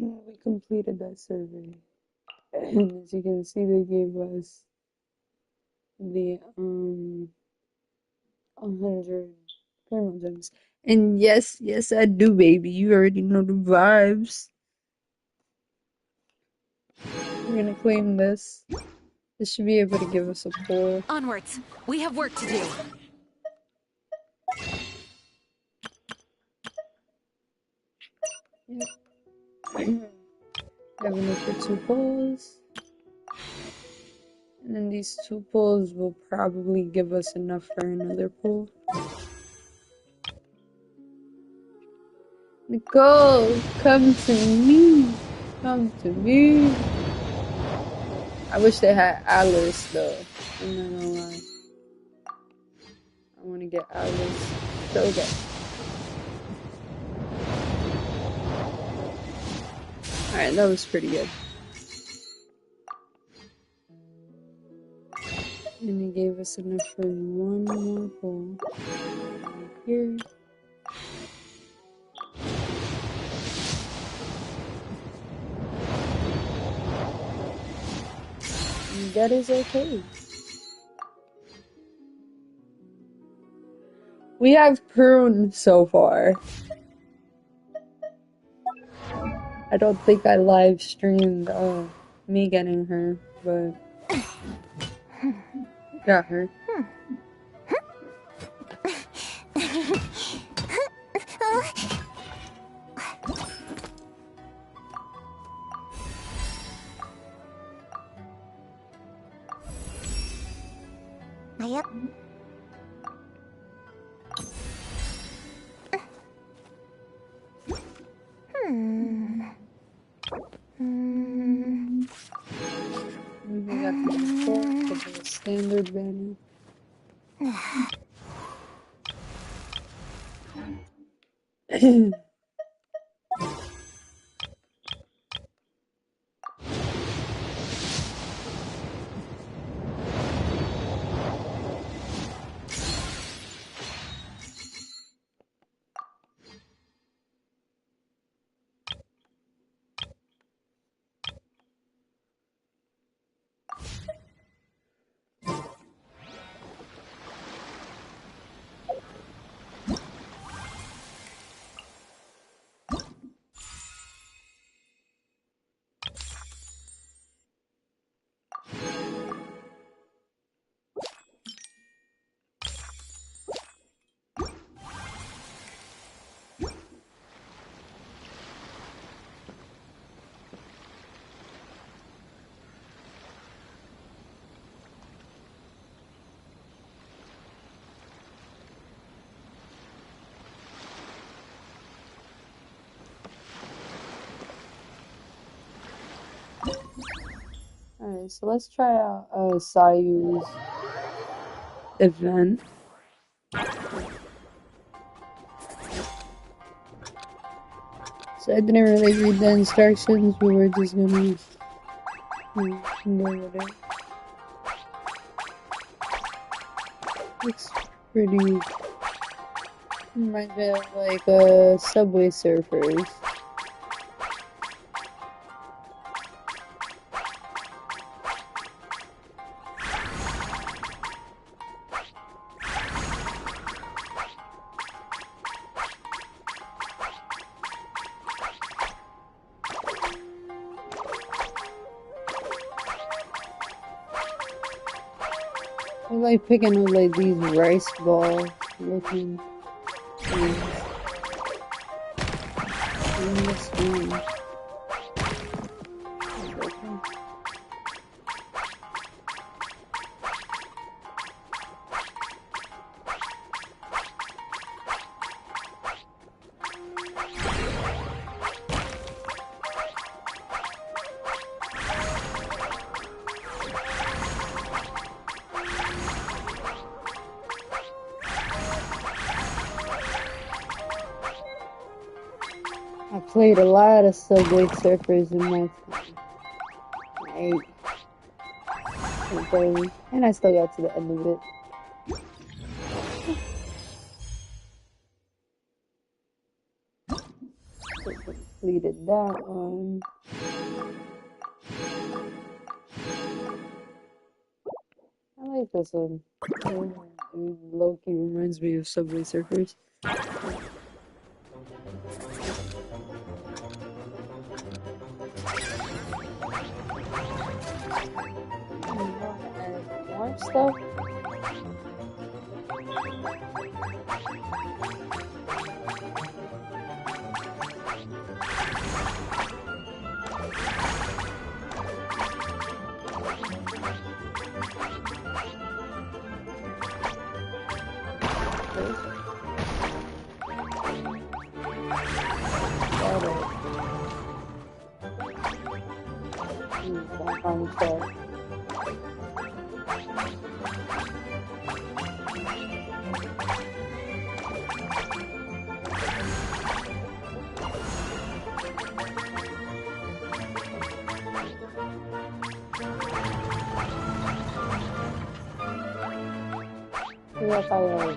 Speaker 8: We completed that survey. And as you can see, they gave us the 100 thermal gems. And yes, yes, I do, baby. You already know the vibes. We're gonna claim this. This should be able to give us a pull.
Speaker 1: Onwards. We have work to do.
Speaker 8: Yep. Have enough for 2 pulls. And then these 2 pulls will probably give us enough for another pull. Nicole, come to me. Come to me. I wish they had Alice though. I'm not gonna lie. I want to get Alice so bad. Alright, that was pretty good. And it gave us enough for 1 more pull. Right here. And that is okay. We have Prune so far. I don't think I live streamed me getting her, but got her.
Speaker 4: Yep.
Speaker 8: We got the full of the standard banner. Alright, so let's try out Sayu's event. So I didn't really read the instructions, but we're just gonna go with it. Looks pretty. Reminds me of like Subway Surfers. I like picking up like these rice ball looking things. In this one. I played a lot of Subway Surfers in my time. Okay. And I still got to the end of it. So completed that one. I like this one. Low-key reminds me of Subway Surfers. More stuff. Yes, I was.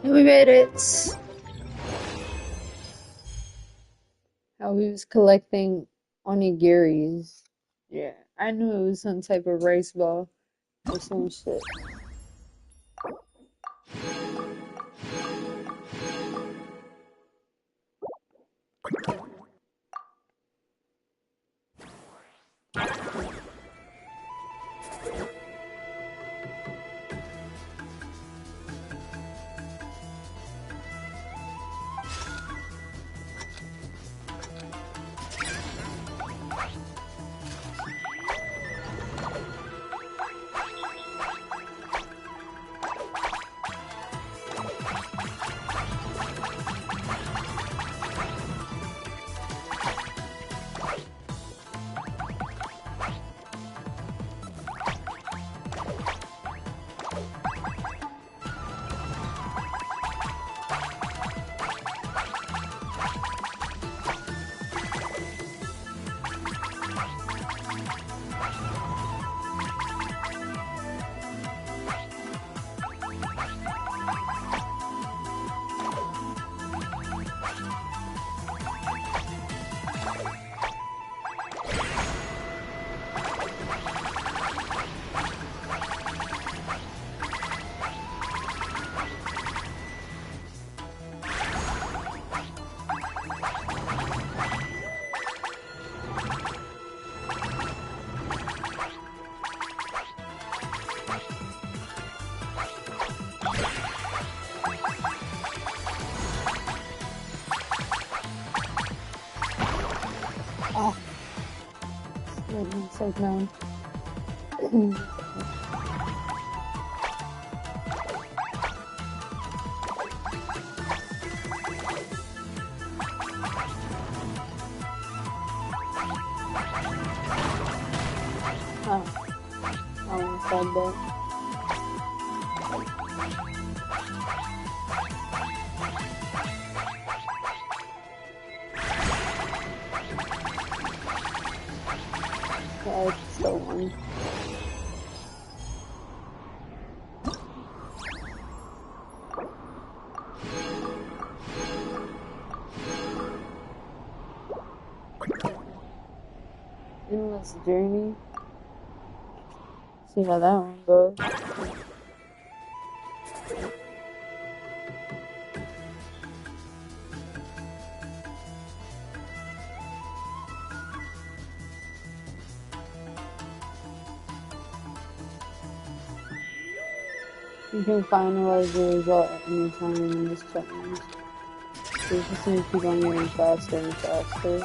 Speaker 8: We made it! How he was collecting onigiris. Yeah, I knew it was some type of rice ball or some shit. So down. Oh, I almost said that. Yeah, it's still one. Endless Journey. See how that one goes. You can finalize the result at any time in this challenge. So you just need to keep on getting faster and faster.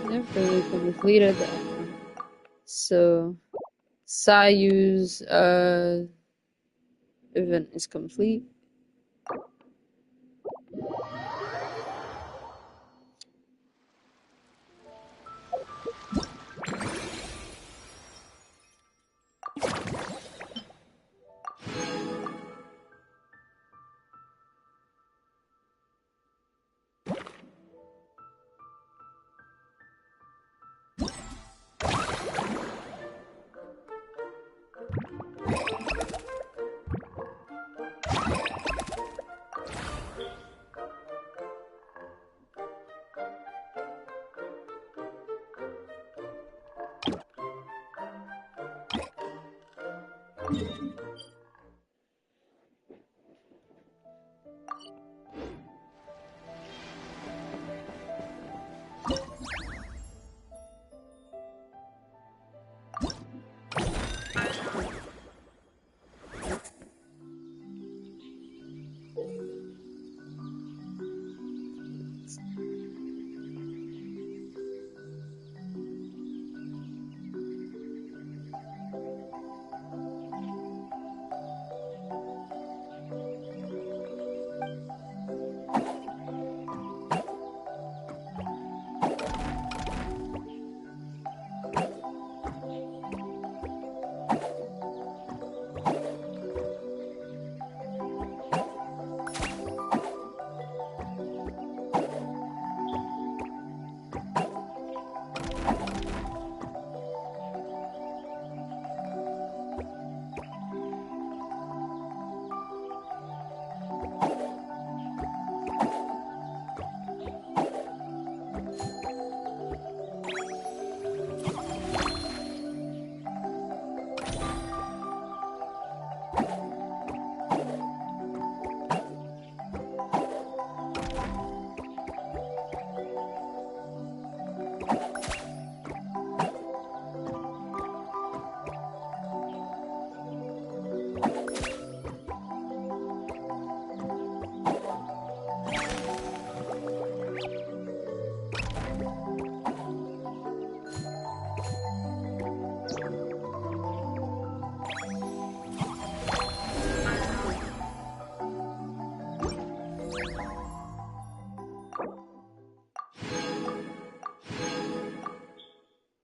Speaker 8: Never really completed that. So, Sayu's event is complete.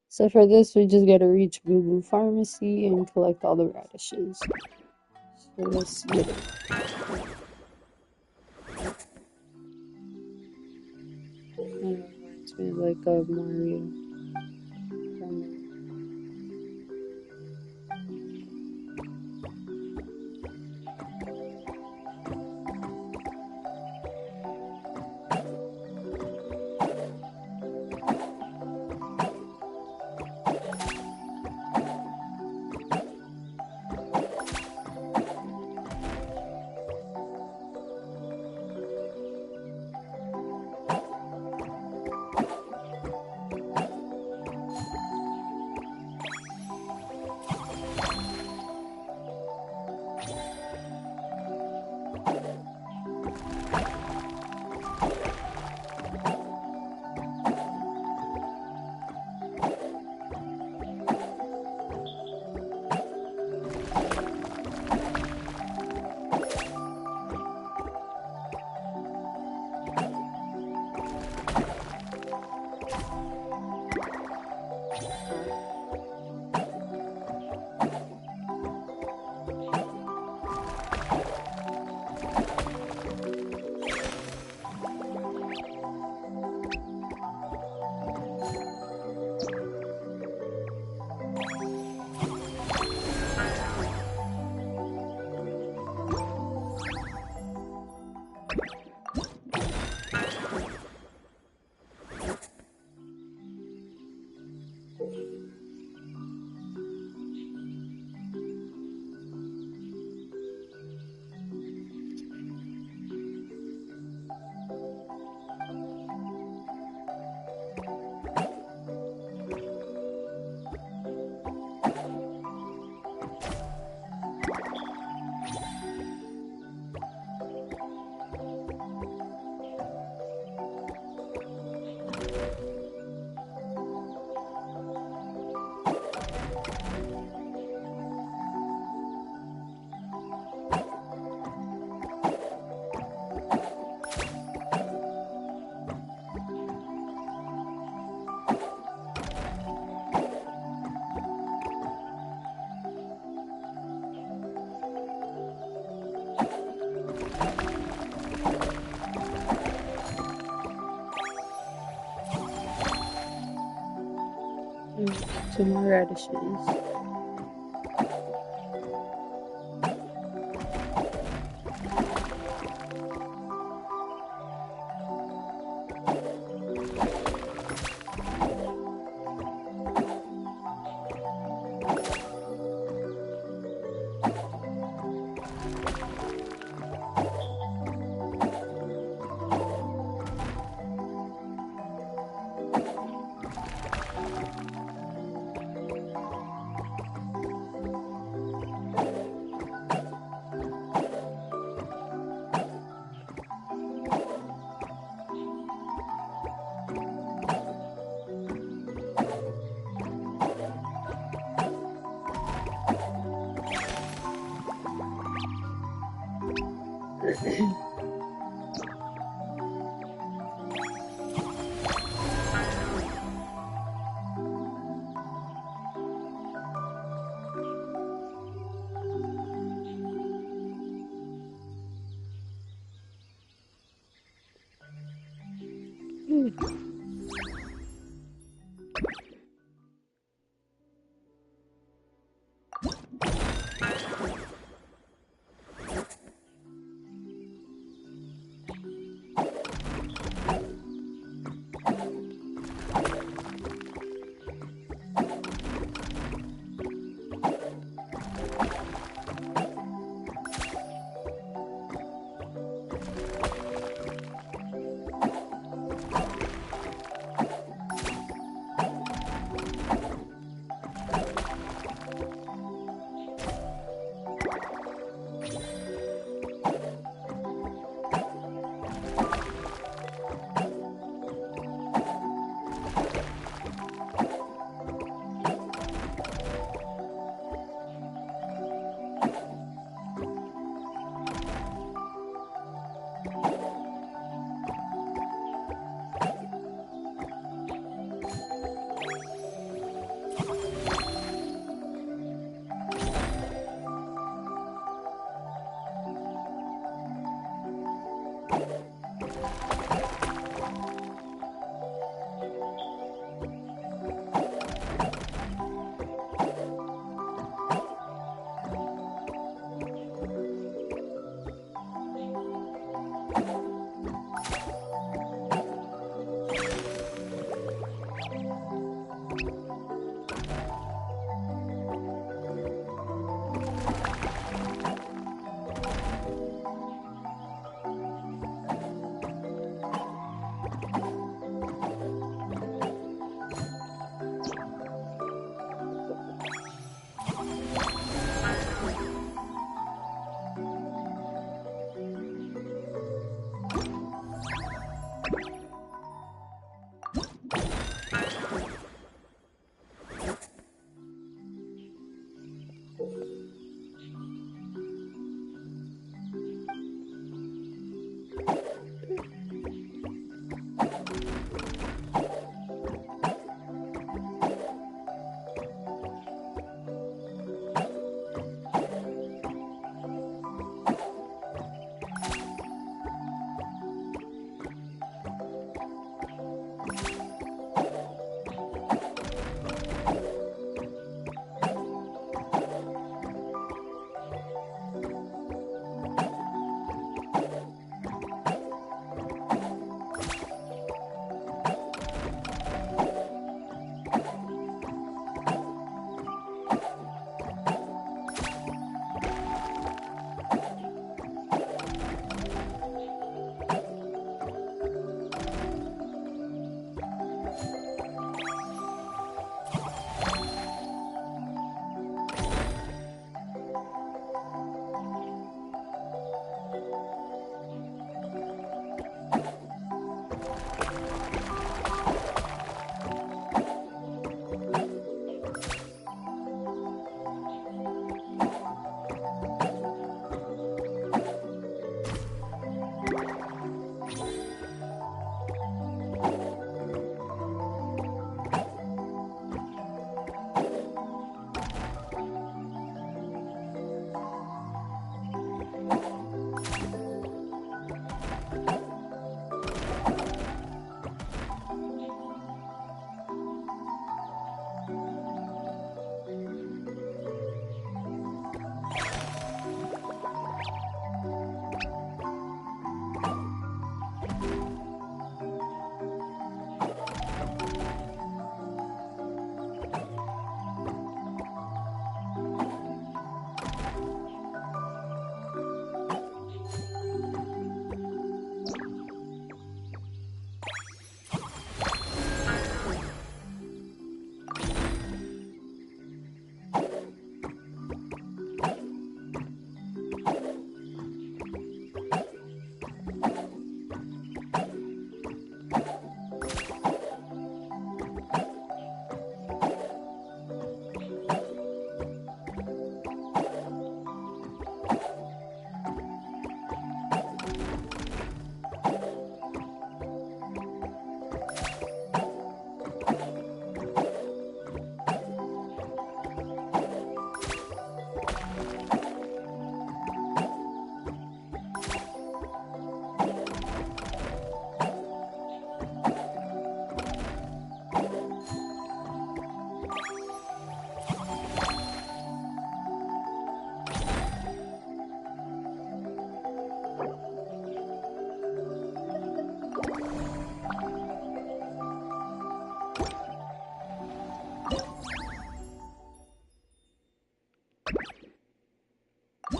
Speaker 8: So for this, we just gotta reach Boo Boo Pharmacy and collect all the radishes. So let's get it. Kind of reminds me like of Mario. Some more radishes.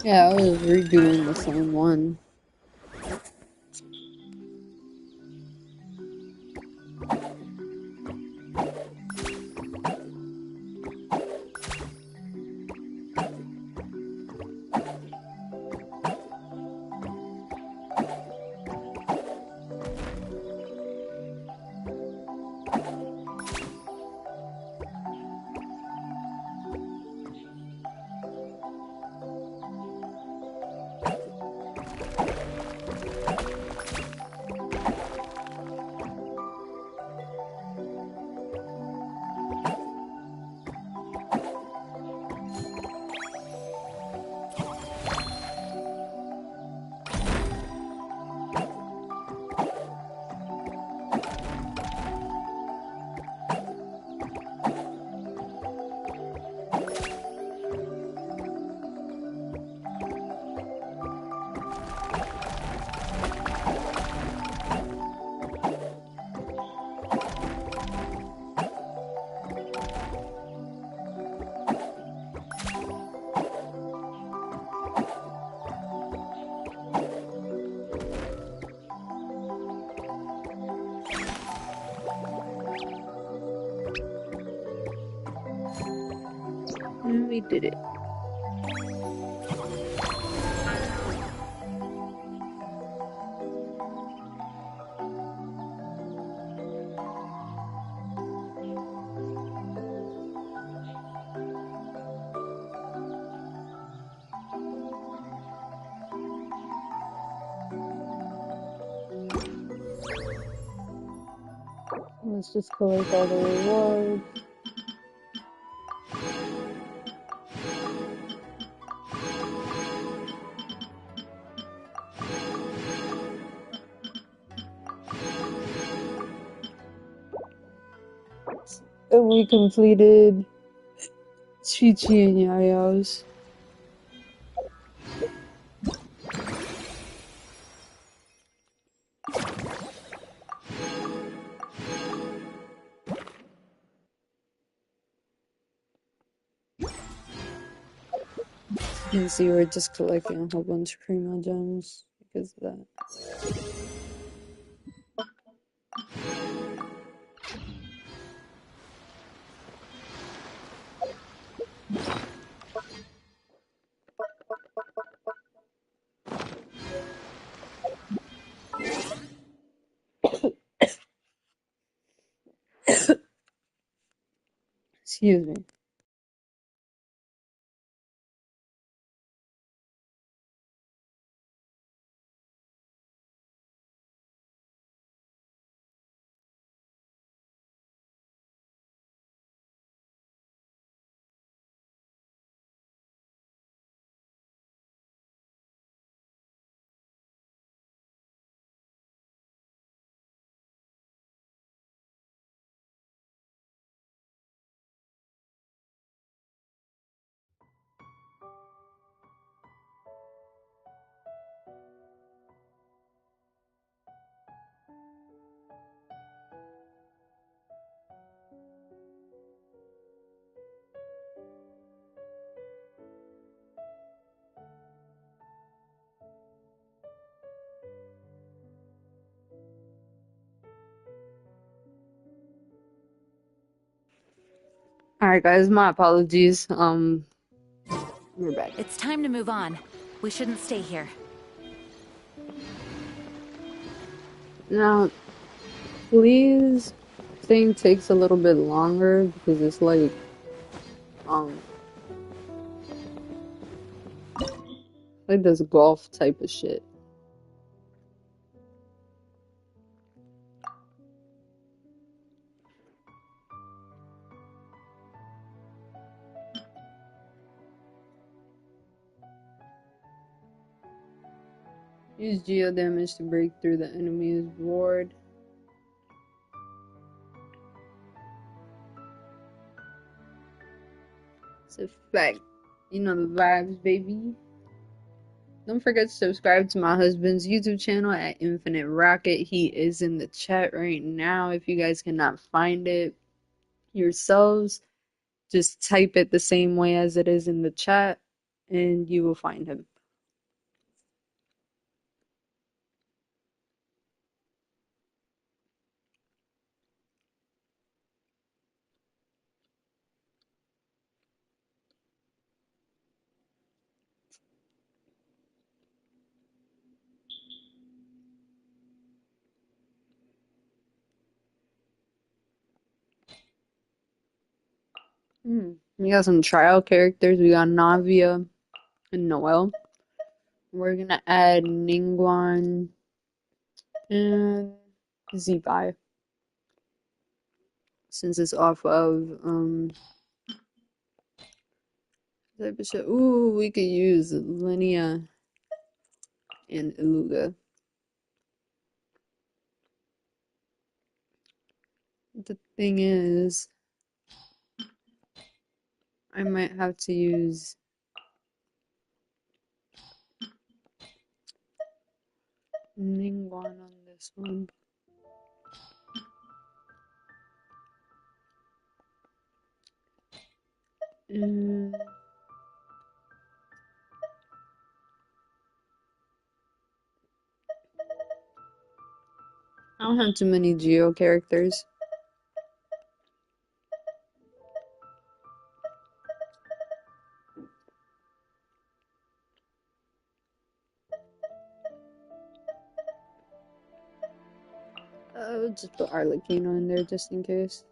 Speaker 8: Yeah, I was redoing the same one. And we did it. Let's just collect all the rewards. And we completed Chi-Chi and Yayao's. You can see we're just collecting a whole bunch of Primo gems because of that. Excuse me. Alright guys, my apologies. We're back.
Speaker 1: It's time to move on. We shouldn't stay here.
Speaker 8: Now, Lee's thing takes a little bit longer because it's like this golf type of shit. Use geo damage to break through the enemy's ward. It's a fact. You know the vibes, baby. Don't forget to subscribe to my husband's YouTube channel at Infinite Rocket. He is in the chat right now. If you guys cannot find it yourselves, just type it the same way as it is in the chat and you will find him. We got some trial characters. We got Navia and Noel. We're gonna add Ningguang and Zibai. Since it's off of the episode. Ooh, we could use Linnea and Iluga. The thing is, I might have to use Ningguang on this one. And I don't have too many Geo characters. Just put Arlecchino in there just in case.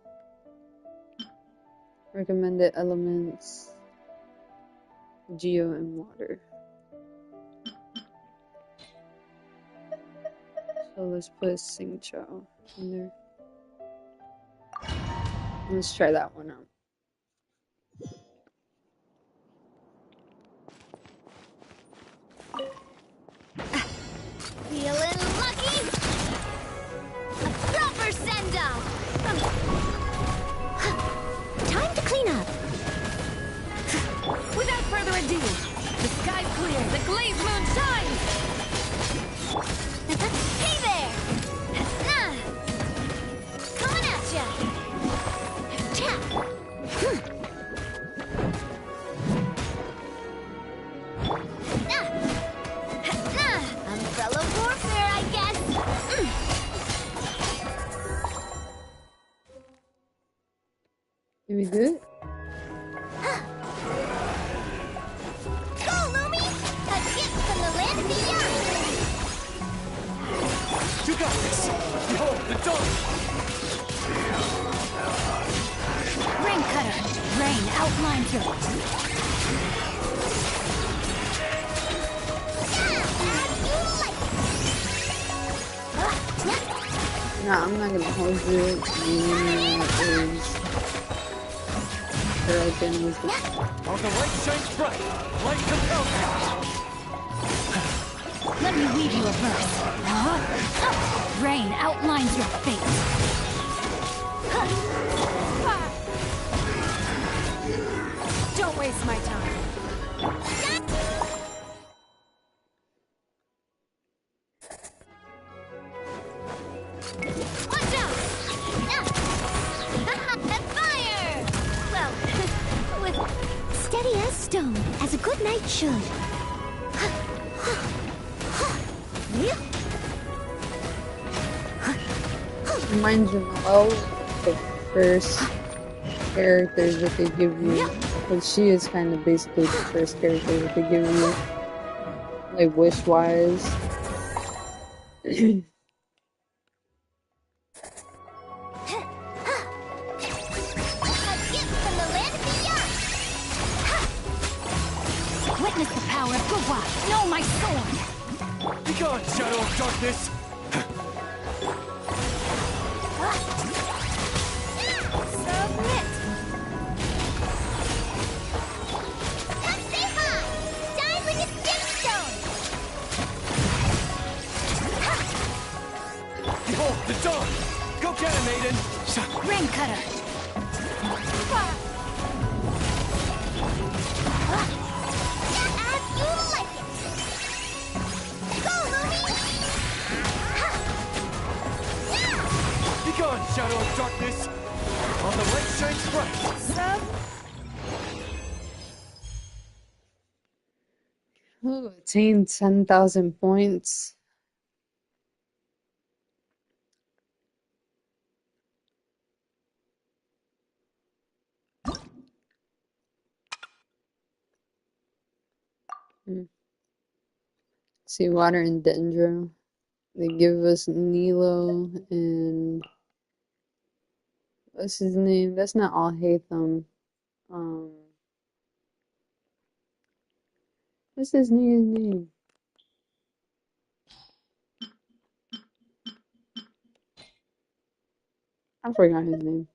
Speaker 8: Recommended elements, Geo and water. So let's put Sing Chao in there. Let's try that one out.
Speaker 4: Feeling lucky? A proper send-off! Time to clean up.
Speaker 5: Without further ado, the sky's clear, the glazed moon shines!
Speaker 4: Hey there! Nah. Coming at ya! Cha! Nah. Nah. Umbrella warfare, I guess.
Speaker 8: Did we do it?
Speaker 4: Go, Lumi! A gift from the land beyond!
Speaker 10: You got this! Behold the dawn!
Speaker 5: Rain cutter! Rain outlines your...
Speaker 8: No, I'm not gonna hold you. Hurricane was the...
Speaker 10: While the light shines bright, light compels me!
Speaker 5: Let me weave you a verse. Rain outlines your fate. Don't waste my time.
Speaker 4: Watch out! Fire! Well, with steady as stone, as a good knight should.
Speaker 8: Reminds you of the first characters that they give you. But she is kind of basically the first character that they give you. Like, wish-wise.
Speaker 5: Witness the power of Guwa. Know my sword.
Speaker 10: Begone, shadow of darkness!
Speaker 4: Submit! Come stay high! Shine like a gemstone!
Speaker 10: Behold the dawn! Go get it, maiden!
Speaker 5: Rain cutter.
Speaker 4: As you like it! Go, Lumi!
Speaker 10: Begone, shadow of darkness! While the light shines bright!
Speaker 8: Ooh, attained 10,000 points. See, water and Dendro. They give us Nilo and what's his name? That's not all Hatham. Um, what's this nigga's name? I forgot his name.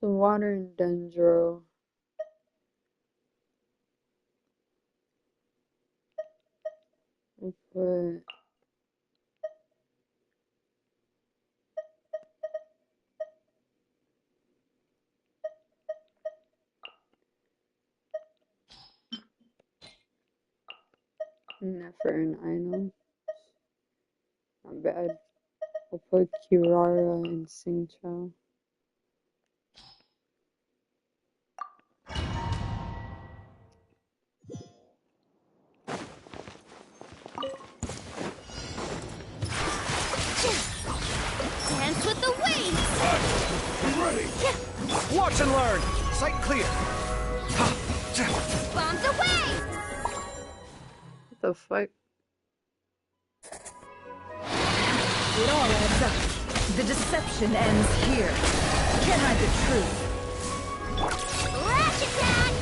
Speaker 8: So water and Dendro. We put Nefer and Aino. Not bad. We'll put Kirara and Singchao.
Speaker 5: Dance with the waves!
Speaker 10: Ready! Watch and learn! Sight clear!
Speaker 5: Bombs away!
Speaker 8: What the fuck?
Speaker 6: It all adds up. The deception ends here. Can't hide the truth.
Speaker 7: Lash attack!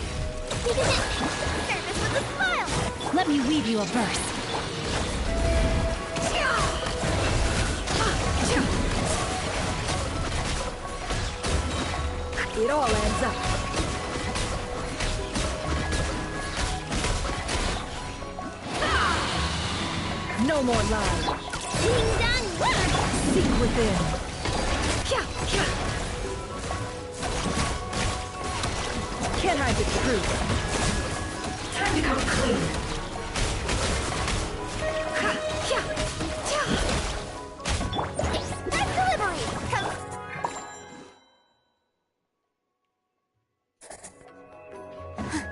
Speaker 7: Service with a smile!
Speaker 5: Let me weave you a verse.
Speaker 6: It all adds up. No more lies.
Speaker 7: Ding dong winner!
Speaker 6: Seek within. Can't hide the truth. Time to come clean.
Speaker 7: Express delivery!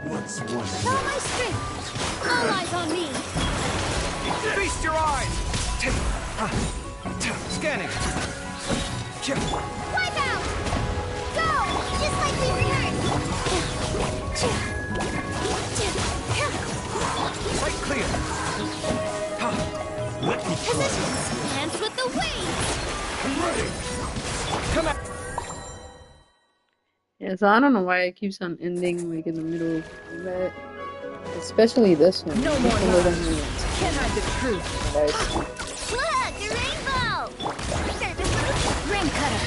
Speaker 10: What's one?
Speaker 5: All my strength! All eyes on me!
Speaker 10: Feast your eyes! Scanning!
Speaker 7: Wipe out! Go! Just like we rehearsed!
Speaker 10: Sight clear!
Speaker 5: Positions! Dance with the waves!
Speaker 10: Ready! Come out!
Speaker 8: Yeah, so I don't know why it keeps on ending like in the middle of combat. Especially this one.
Speaker 6: No
Speaker 8: This
Speaker 6: more
Speaker 8: one doesn't
Speaker 6: lies.
Speaker 8: really
Speaker 6: Can't hide the truth.
Speaker 8: nice.
Speaker 7: Look! A rainbow! Service with a
Speaker 5: Ring cutter!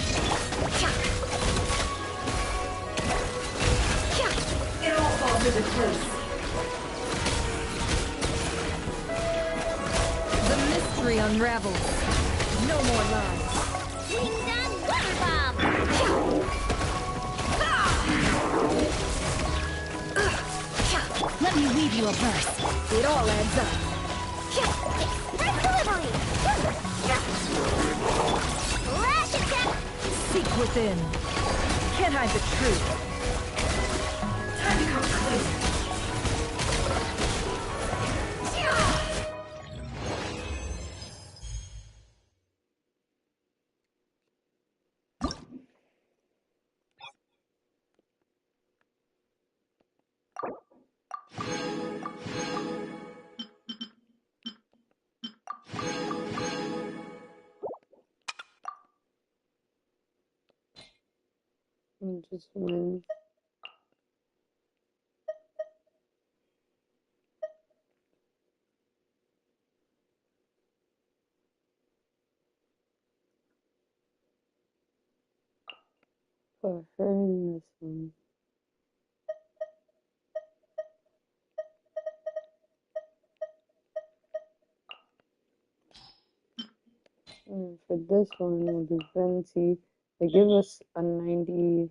Speaker 6: It all falls into place. The mystery unravels. No more lies.
Speaker 7: ding dong water bomb!
Speaker 5: Let me weave you a verse.
Speaker 6: It all adds up.
Speaker 7: Express delivery! Lash attack!
Speaker 6: Seek within. Can't hide the truth. Time to come clean.
Speaker 8: And just win. Put her in this one. And for this one, we'll do Venti. They give us a 90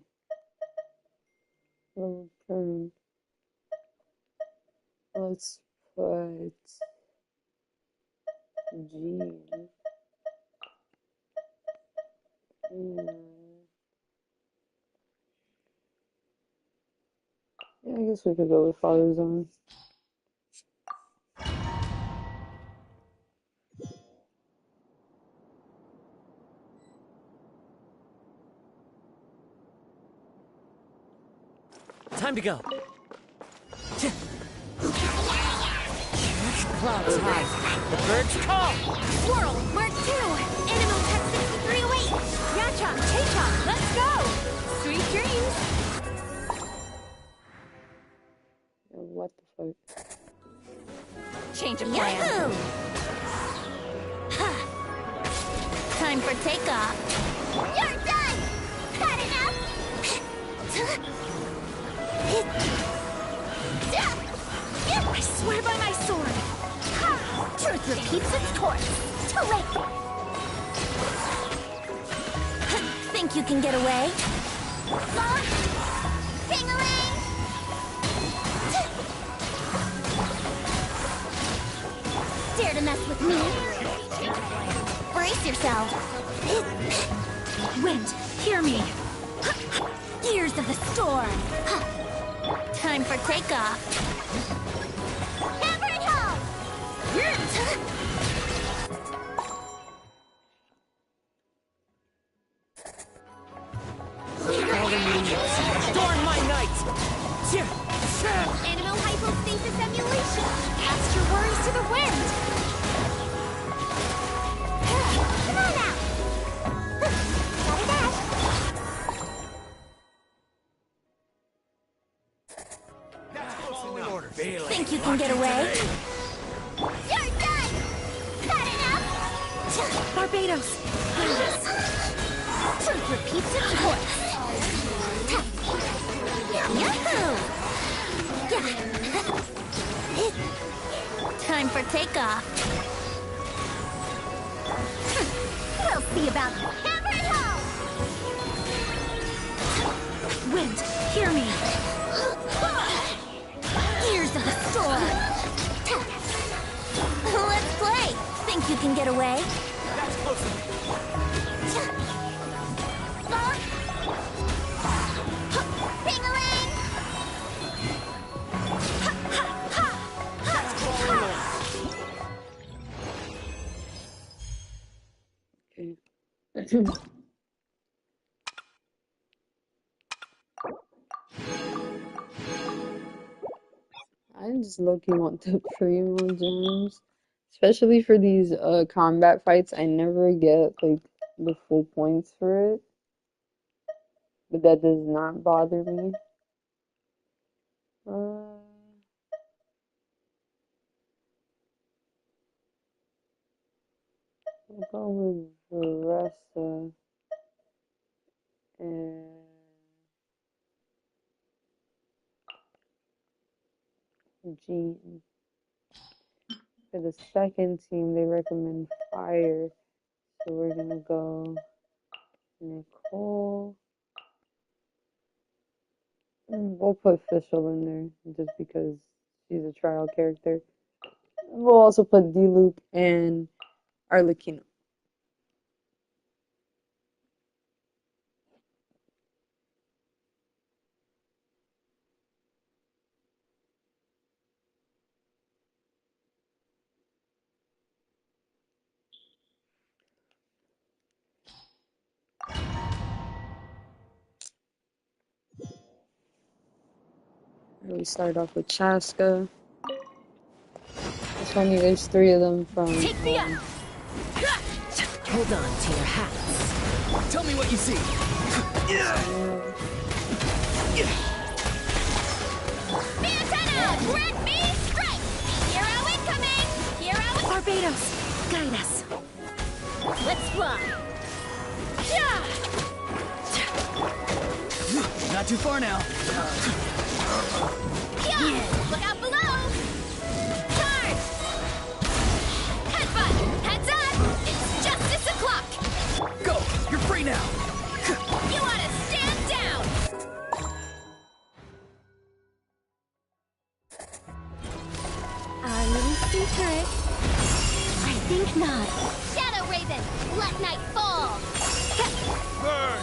Speaker 8: level turn. Let's put Jean. Yeah, I guess we could go with Father Zone.
Speaker 6: Time to go. Clouds high. The birds call.
Speaker 7: Swirl! Mark 2! Animal Tech 6308!
Speaker 5: Tay-chong, let's go! Sweet dreams!
Speaker 8: What the fuck?
Speaker 1: Change of plan.
Speaker 4: Yahoo! Time for takeoff. You're done! Cut enough!
Speaker 5: I swear by my sword!
Speaker 4: Truth repeats its course. Too late! Think you can get away? Ping-a-ling! Dare to mess with me? Brace yourself.
Speaker 5: Wind, hear me!
Speaker 4: Gears of the storm. Time for takeoff. Hammer it home!
Speaker 6: Storm my night!
Speaker 4: Animal hypostasis emulation. Cast your worries to the wind. Come on now. Got a dash. Think you can get away? You're done. Got enough.
Speaker 5: Barbados!
Speaker 4: Truth repeats its course. Yahoo! Time for takeoff. We'll see about hammer it home!
Speaker 5: Wind, hear me!
Speaker 4: Gears of the storm! Let's play! Think you can get away?
Speaker 10: That's close enough.
Speaker 4: Ping-a-ling!
Speaker 8: Okay. I just low-key want the primo gems, especially for these combat fights. I never get like the full points for it, but that does not bother me. I'll go with Veressa and Jean. For the second team, they recommend Fire, so we're gonna go Nicole. We'll put Fischl in there just because she's a trial character. We'll also put D-Luke and Arlecchino. We start off with Chaska. It's funny, there's three of them from.
Speaker 5: Take me up!
Speaker 6: Hold on to your hats.
Speaker 10: Tell me what you see.
Speaker 4: Antenna! Grant me strike! Hero incoming! Hero
Speaker 5: Barbados, guide us!
Speaker 4: Let's fly!
Speaker 10: Not too far now.
Speaker 4: Look out below! Charge! Headbutt! Heads up! It's justice o'clock!
Speaker 10: Go! You're free now!
Speaker 4: You ought to stand down!
Speaker 2: Our little secret. I think not.
Speaker 4: Shadow Raven! Let night fall!
Speaker 10: Burn!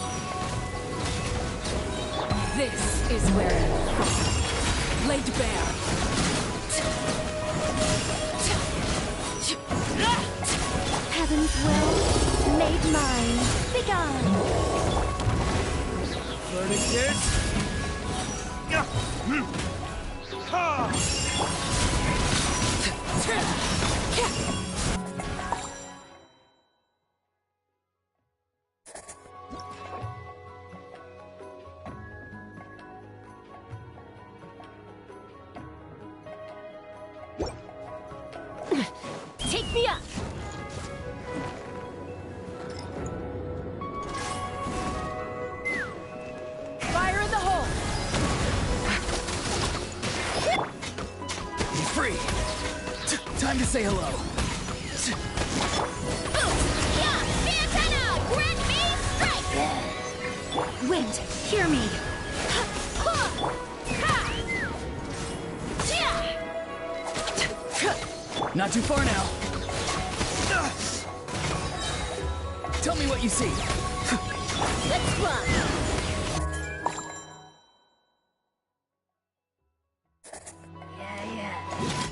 Speaker 5: This is where it falls. Laid bare.
Speaker 2: Heaven's will made mine. Begone.
Speaker 10: Burning kids! Ha!
Speaker 5: me up! Fire in the hole!
Speaker 6: Be free! Time to say hello.
Speaker 5: Yeah! Santana! Grant me strike! Wind, hear me!
Speaker 6: Not too far now. Tell me what you see.
Speaker 5: Let's fly!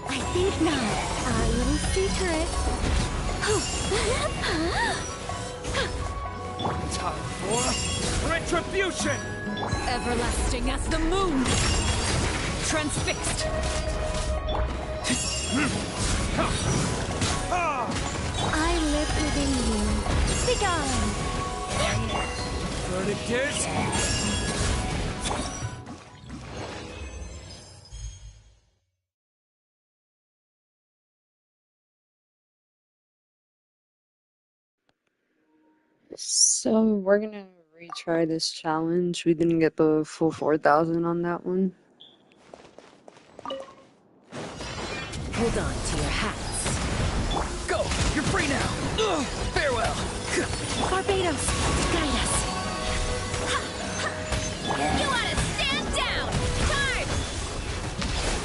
Speaker 2: I think not. Our little secret.
Speaker 10: Time for retribution!
Speaker 5: Everlasting as the moon! Transfixed!
Speaker 2: I live within you. Begone!
Speaker 10: Verdict is...
Speaker 8: So we're gonna retry this challenge. We didn't get the full 4,000 on that one.
Speaker 5: Hold on to your hats.
Speaker 6: Go! You're free now! Farewell!
Speaker 2: Barbados, guide us.
Speaker 5: You wanna stand down! Charge!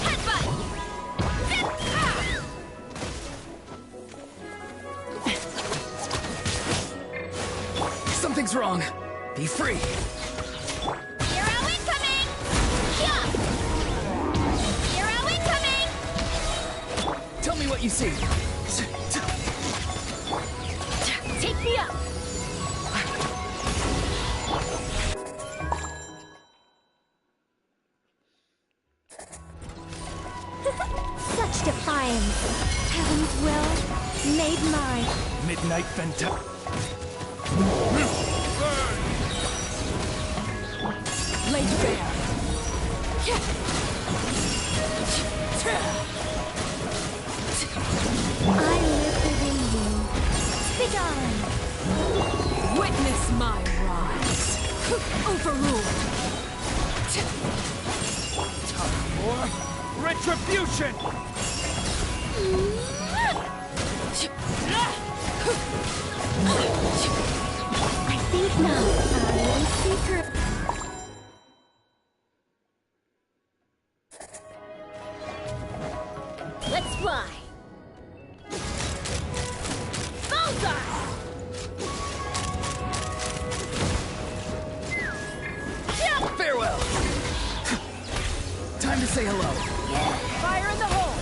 Speaker 5: Headbutt!
Speaker 6: Something's wrong. Be free!
Speaker 5: Hero incoming! Yeah! Hero incoming!
Speaker 6: Tell me what you see.
Speaker 5: Take me up!
Speaker 2: Such defiance. Heaven's will, made mine.
Speaker 10: Midnight Venta...
Speaker 5: Laid bare!
Speaker 2: I live within you. Begone!
Speaker 5: Witness my rise! Overruled!
Speaker 10: Time for retribution!
Speaker 2: I think not. Our little secret.
Speaker 5: Let's fly! Bullseye!
Speaker 6: Farewell! Time to say hello.
Speaker 5: Fire in the hole!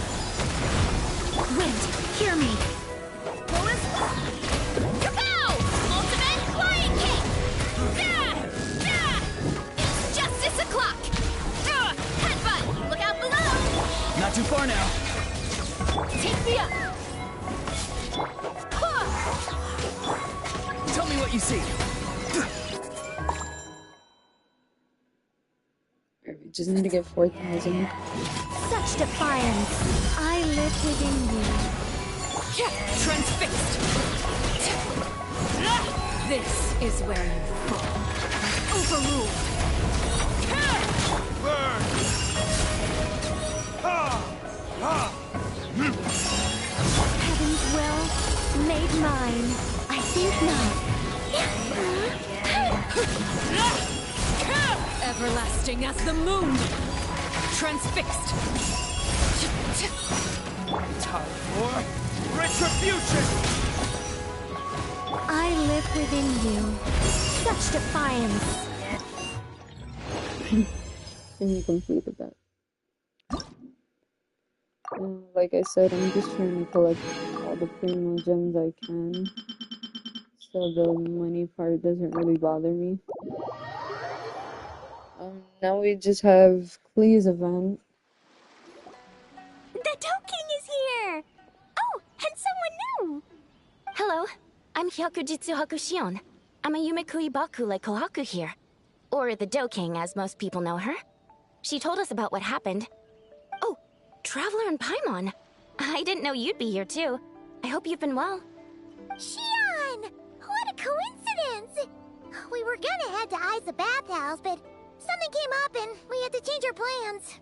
Speaker 2: Wind, hear me.
Speaker 5: Kapow! Ultimate Lion King! It's justice o'clock! Headbutt! Look out below!
Speaker 6: Not too far now.
Speaker 5: Take me up!
Speaker 6: Tell me what you see.
Speaker 8: We just need to get 4,000.
Speaker 2: Such defiance. I live within you.
Speaker 5: Transfixed! This is where you fall. Overruled!
Speaker 10: Burn!
Speaker 2: Heaven's will, made mine. I think not.
Speaker 5: Everlasting as the moon! Transfixed!
Speaker 10: Time for retribution!
Speaker 2: I live within you. Such defiance.
Speaker 8: And you completed that. Like I said, I'm just trying to collect all the primo gems I can. So the money part doesn't really bother me. Now we just have Klee's event.
Speaker 7: The Toad King is here! Oh, and someone new!
Speaker 1: Hello, I'm Hyakujitsu Hakushion. I'm a Yumekui Baku like Kohaku here. Or the Do King, as most people know her. She told us about what happened. Oh, Traveler and Paimon. I didn't know you'd be here too. I hope you've been well.
Speaker 7: Shion! What a coincidence! We were gonna head to Aiza bathhouse, but something came up and we had to change our plans.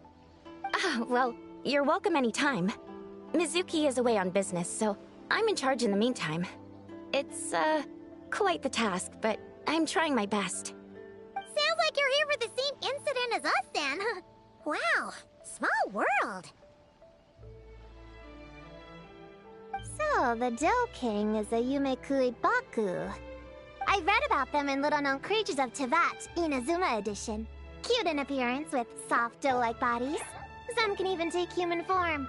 Speaker 1: Well, you're welcome anytime. Mizuki is away on business, so I'm in charge in the meantime. It's, quite the task, but I'm trying my best.
Speaker 7: Sounds like you're here for the same incident as us then. Wow, small world. So, the Dough King is a Yumekui Baku. I read about them in Little Known Creatures of Tevat, Inazuma edition. Cute in appearance with soft dough-like bodies. Some can even take human form.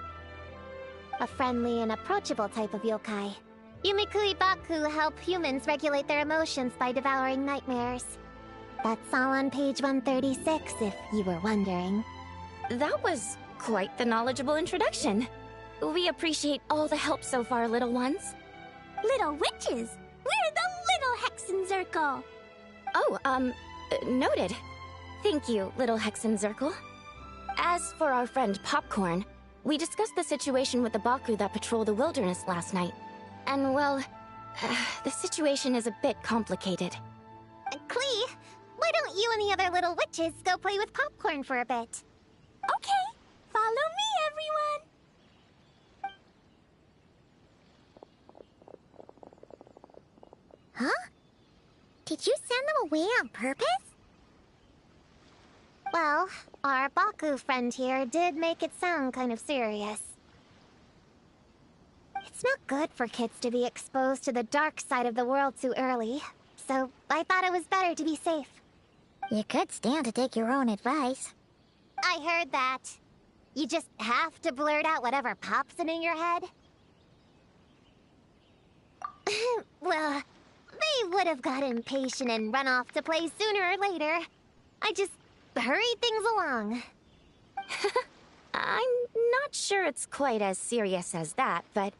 Speaker 7: A friendly and approachable type of yokai. Yumekui Baku help humans regulate their emotions by devouring nightmares. That's all on page 136, if you were wondering.
Speaker 1: That was quite the knowledgeable introduction. We appreciate all the help so far, little ones.
Speaker 7: Little witches! We're the Little Hexenzirkel!
Speaker 1: Oh, noted. Thank you, little Hexenzirkel. As for our friend Popcorn, we discussed the situation with the Baku that patrol the wilderness last night. And, well, the situation is a bit complicated.
Speaker 7: Klee, why don't you and the other little witches go play with Popcorn for a bit? Okay, follow me, everyone! Huh? Did you send them away on purpose? Well, our Baku friend here did make it sound kind of serious. It's not good for kids to be exposed to the dark side of the world too early, so I thought it was better to be safe. You could stand to take your own advice. I heard that. You just have to blurt out whatever pops in your head. Well, they would have got impatient and run off to play sooner or later. I just hurried things along.
Speaker 1: I'm not sure it's quite as serious as that, but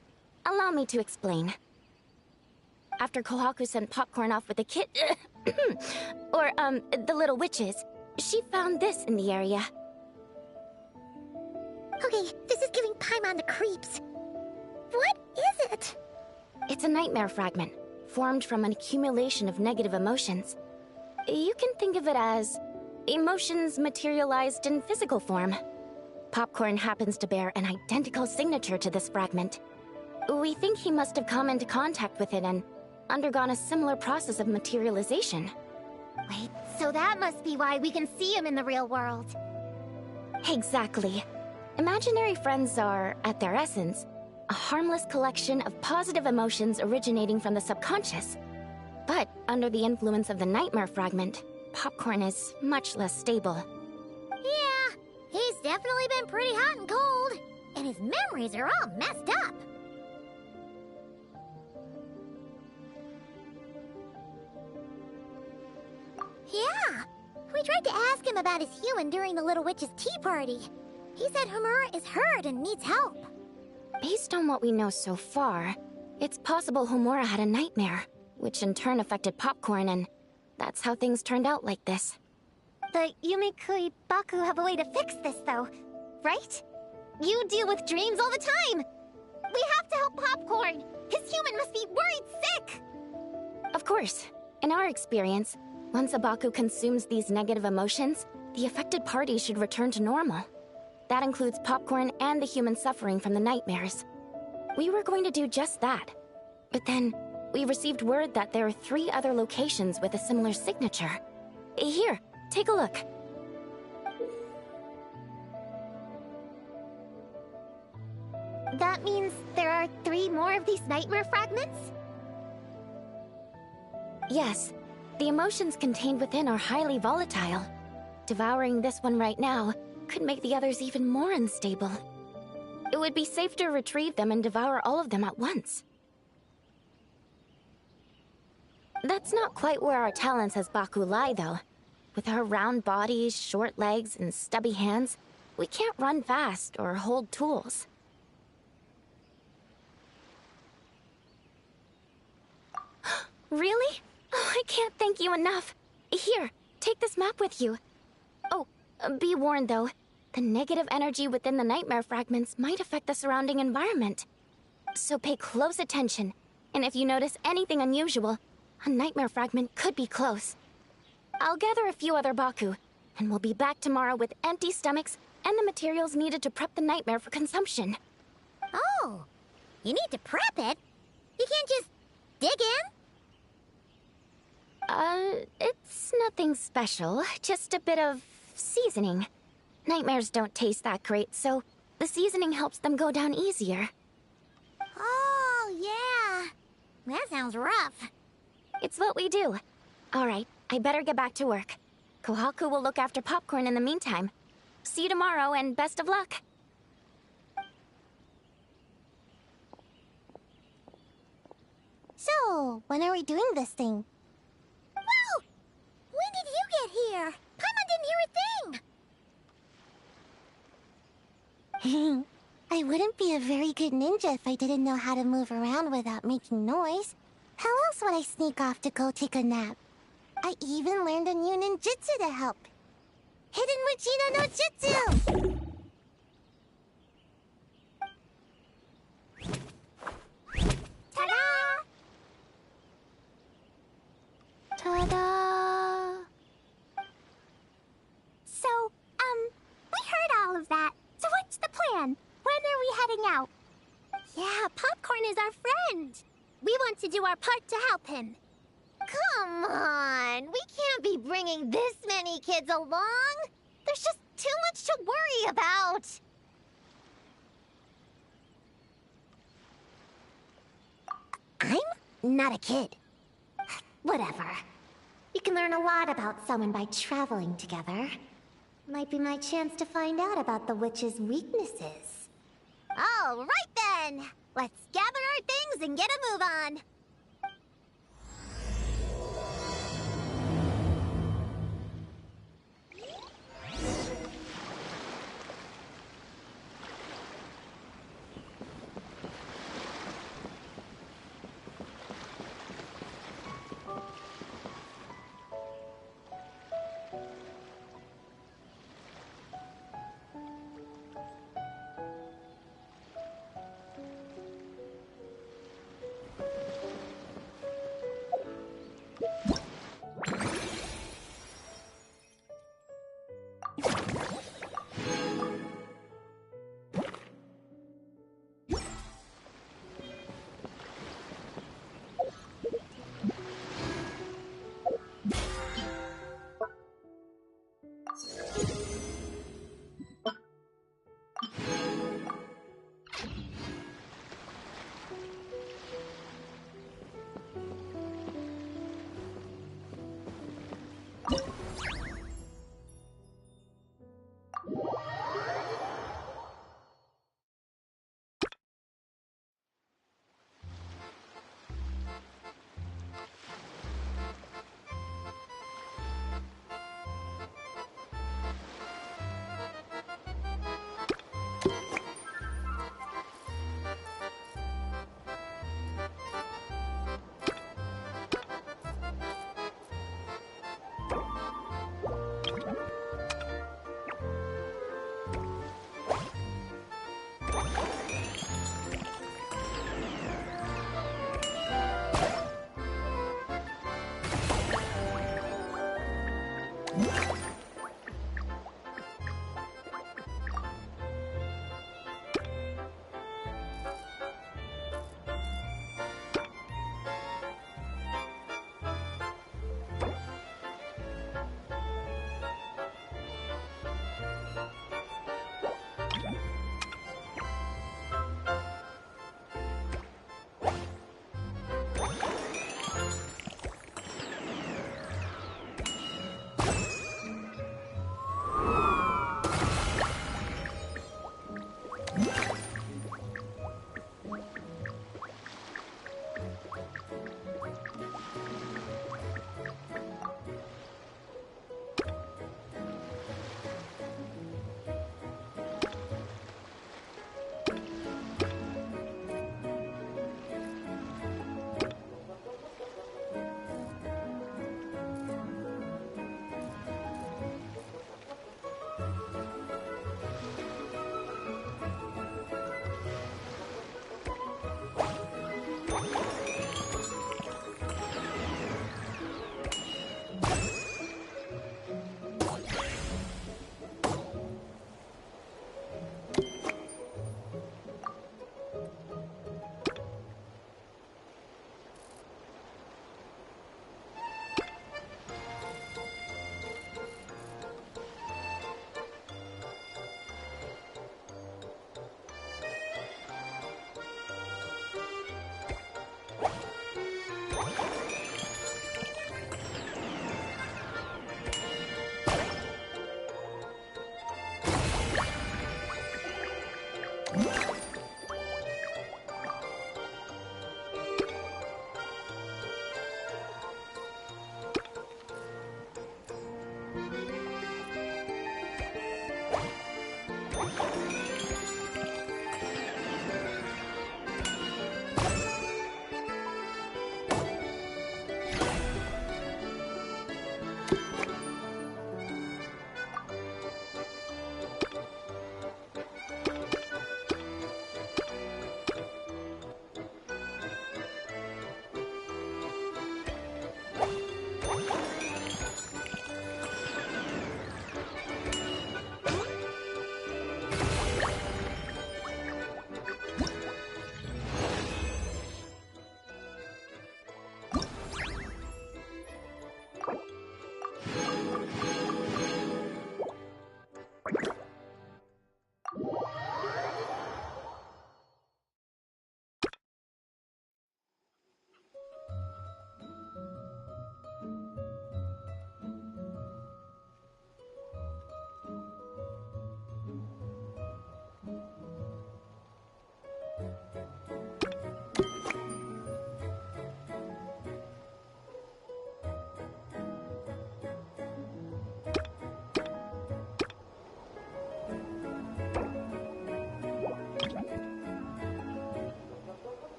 Speaker 1: allow me to explain. After Kohaku sent Popcorn off with the kid... or, the little witches, she found this in the area.
Speaker 7: Okay, this is giving Paimon the creeps. What is it?
Speaker 1: It's a nightmare fragment, formed from an accumulation of negative emotions. You can think of it as emotions materialized in physical form. Popcorn happens to bear an identical signature to this fragment. We think he must have come into contact with it and undergone a similar process of materialization.
Speaker 7: Wait, so that must be why we can see him in the real world.
Speaker 1: Exactly. Imaginary friends are, at their essence, a harmless collection of positive emotions originating from the subconscious. But under the influence of the nightmare fragment, Popcorn is much less stable.
Speaker 7: Yeah, he's definitely been pretty hot and cold, and his memories are all messed up. Yeah, we tried to ask him about his human during the Little Witch's tea party. He said Homura is hurt and needs help.
Speaker 1: Based on what we know so far, it's possible Homura had a nightmare, which in turn affected Popcorn, and that's how things turned out like this.
Speaker 7: The Yumekui Baku have a way to fix this, though, right? You deal with dreams all the time! We have to help Popcorn! His human must be worried sick!
Speaker 1: Of course. In our experience, once a Baku consumes these negative emotions, the affected party should return to normal. That includes Popcorn and the human suffering from the nightmares. We were going to do just that. But then, we received word that there are 3 other locations with a similar signature. Here, take a look.
Speaker 7: That means there are 3 more of these nightmare fragments?
Speaker 1: Yes. The emotions contained within are highly volatile. Devouring this one right now could make the others even more unstable. It would be safe to retrieve them and devour all of them at once. That's not quite where our talents as Baku lie, though. With our round bodies, short legs, and stubby hands, we can't run fast or hold tools. Really? Oh, I can't thank you enough. Here, take this map with you. Oh, be warned though. The negative energy within the nightmare fragments might affect the surrounding environment. So pay close attention, and if you notice anything unusual, a nightmare fragment could be close. I'll gather a few other Baku, and we'll be back tomorrow with empty stomachs and the materials needed to prep the nightmare for consumption.
Speaker 4: Oh, you need to prep it? You can't just dig in?
Speaker 1: It's nothing special, just a bit of seasoning. Nightmares don't taste that great, so the seasoning helps them go down easier.
Speaker 4: Oh, yeah. That sounds rough.
Speaker 1: It's what we do. Alright, I better get back to work. Kohaku will look after Popcorn in the meantime. See you tomorrow, and best of luck.
Speaker 4: So, when are we doing this thing? Whoa! When did you get here? Paimon didn't hear a thing! I wouldn't be a very good ninja if I didn't know how to move around without making noise. How else would I sneak off to go take a nap? I even learned a new ninjutsu to help. Hidden Wachino no Jutsu! Ta-da!
Speaker 9: Ta-da!
Speaker 7: So, we heard all of that. So what's the plan? When are we heading out? Yeah, Popcorn is our friend. We want to do our part to help him.
Speaker 4: Come on! We can't be bringing this many kids along! There's just too much to worry about! I'm not a kid. Whatever. You can learn a lot about someone by traveling together. Might be my chance to find out about the witch's weaknesses. All right then! Let's gather our things and get a move on!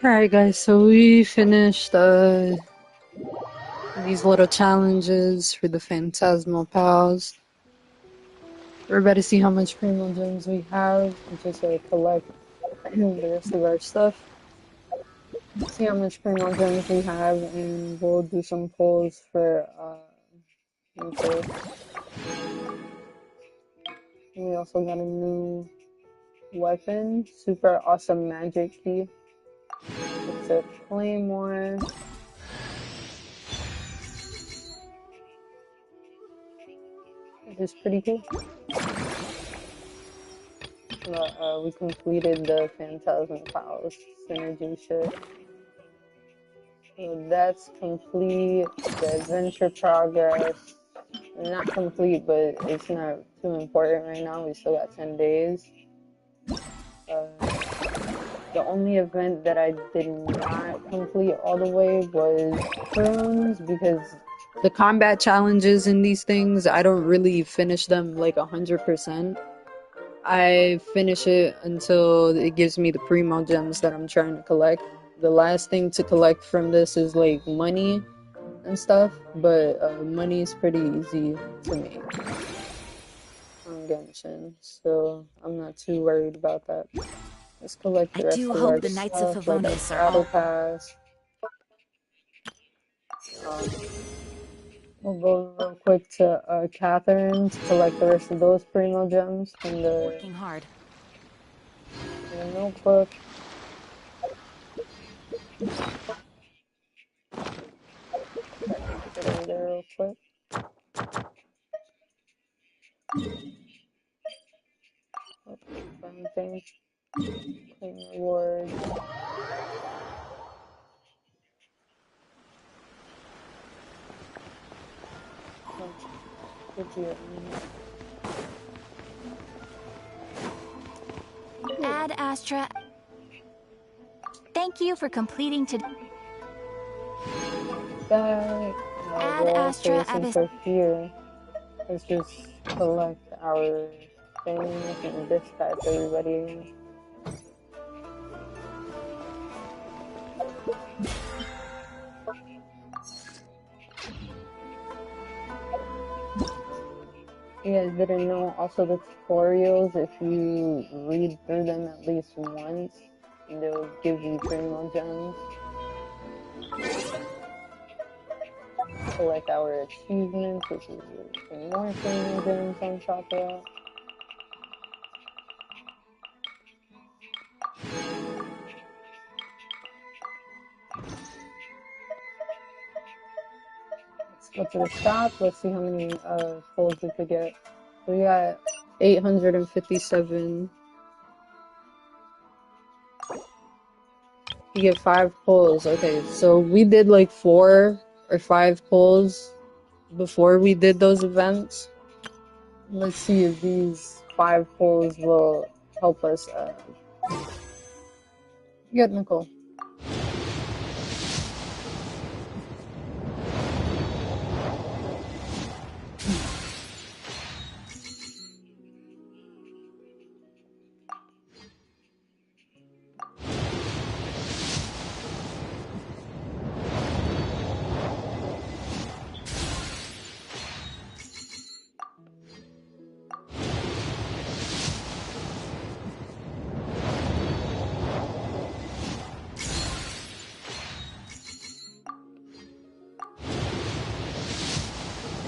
Speaker 8: Alright guys, so we finished these little challenges for the Phantasmal Pals. We're about to see how much Primo Gems we have, just to collect the rest of our stuff. See how much Primo Gems we have, and we'll do some polls for info. We also got a new weapon, super awesome magic key. It's a claymore. It's pretty cool. We completed the Phantasmal Pals synergy shit. So that's complete. The adventure progress, not complete, but it's not too important right now. We still got 10 days. The only event that I did not complete all the way was prunes, because the combat challenges in these things, I don't really finish them like 100%. I finish it until it gives me the primo gems that I'm trying to collect. The last thing to collect from this is like money and stuff, but money is pretty easy to make on Genshin, so I'm not too worried about that. Let's collect the
Speaker 11: I
Speaker 8: rest
Speaker 11: do
Speaker 8: of our
Speaker 11: hope the Knights of
Speaker 8: stuff, like our
Speaker 11: Favonius are
Speaker 8: battle
Speaker 11: all...
Speaker 8: pass. We'll go real quick to Catherine to collect the rest of those primo gems from
Speaker 11: working hard.
Speaker 8: the notebook. Get over there real quick. Fun thing. Claim reward.
Speaker 9: Ad Astra. Thank you for completing today.
Speaker 8: That
Speaker 9: Ad
Speaker 8: well,
Speaker 9: Astra
Speaker 8: okay, since we're here, let's just collect our things and dispatch everybody. You guys didn't know, also the tutorials, if you read through them at least once, they'll give you primo gems. Collect our achievements, which is more primo gems on top of that. Let's go to the shop. Let's see how many pulls we could get. So we got 857. You get 5 pulls. Okay, so we did like 4 or 5 pulls before we did those events. Let's see if these 5 pulls will help us get Nicole.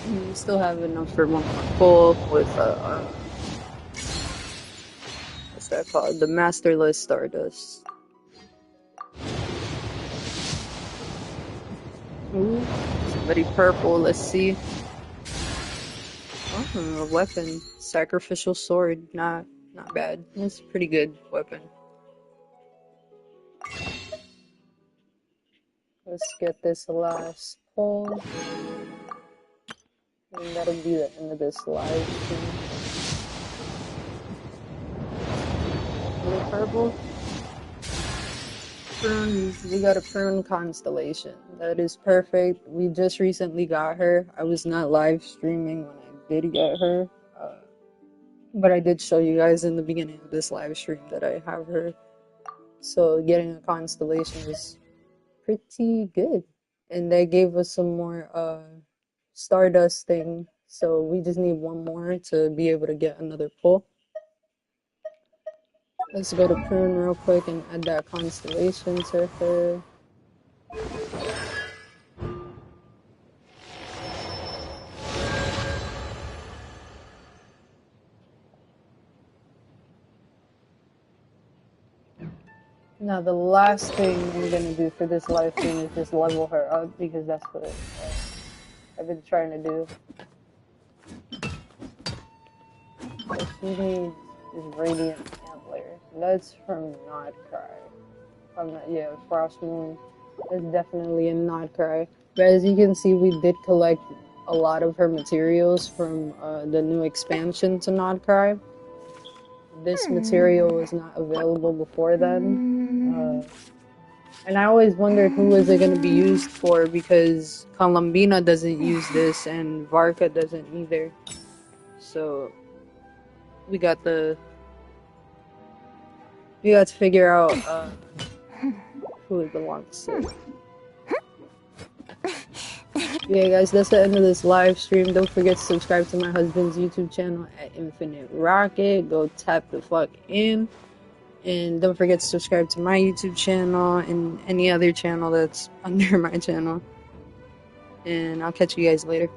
Speaker 8: We still have enough for one more pull with what's that called? The Masterless Stardust. Ooh, somebody purple. Let's see. Oh, a weapon. Sacrificial sword. Not bad. It's a pretty good weapon. Let's get this last pull. And that'll be the end of this live stream. Blue purple. Prune. We got a prune constellation. That is perfect. We just recently got her. I was not live streaming when I did get her. But I did show you guys in the beginning of this live stream that I have her. So getting a constellation was pretty good. And they gave us some more Stardust thing. So we just need one more to be able to get another pull. Let's go to Prune real quick and add that constellation to her. Now the last thing I'm gonna do for this live stream is just level her up because that's what I've been trying to do. So she needs this Radiant Antler. That's from Nodcry. Yeah, Frost Moon. That's definitely a Nodcry. But as you can see, we did collect a lot of her materials from the new expansion to Nodcry. This material was not available before then. And I always wondered who is it going to be used for because Columbina doesn't use this and Varka doesn't either. So we got to figure out who it belongs to. Yeah, guys, that's the end of this live stream. Don't forget to subscribe to my husband's YouTube channel at Infinite Rocket. Go tap the fuck in. And don't forget to subscribe to my YouTube channel and any other channel that's under my channel. And I'll catch you guys later.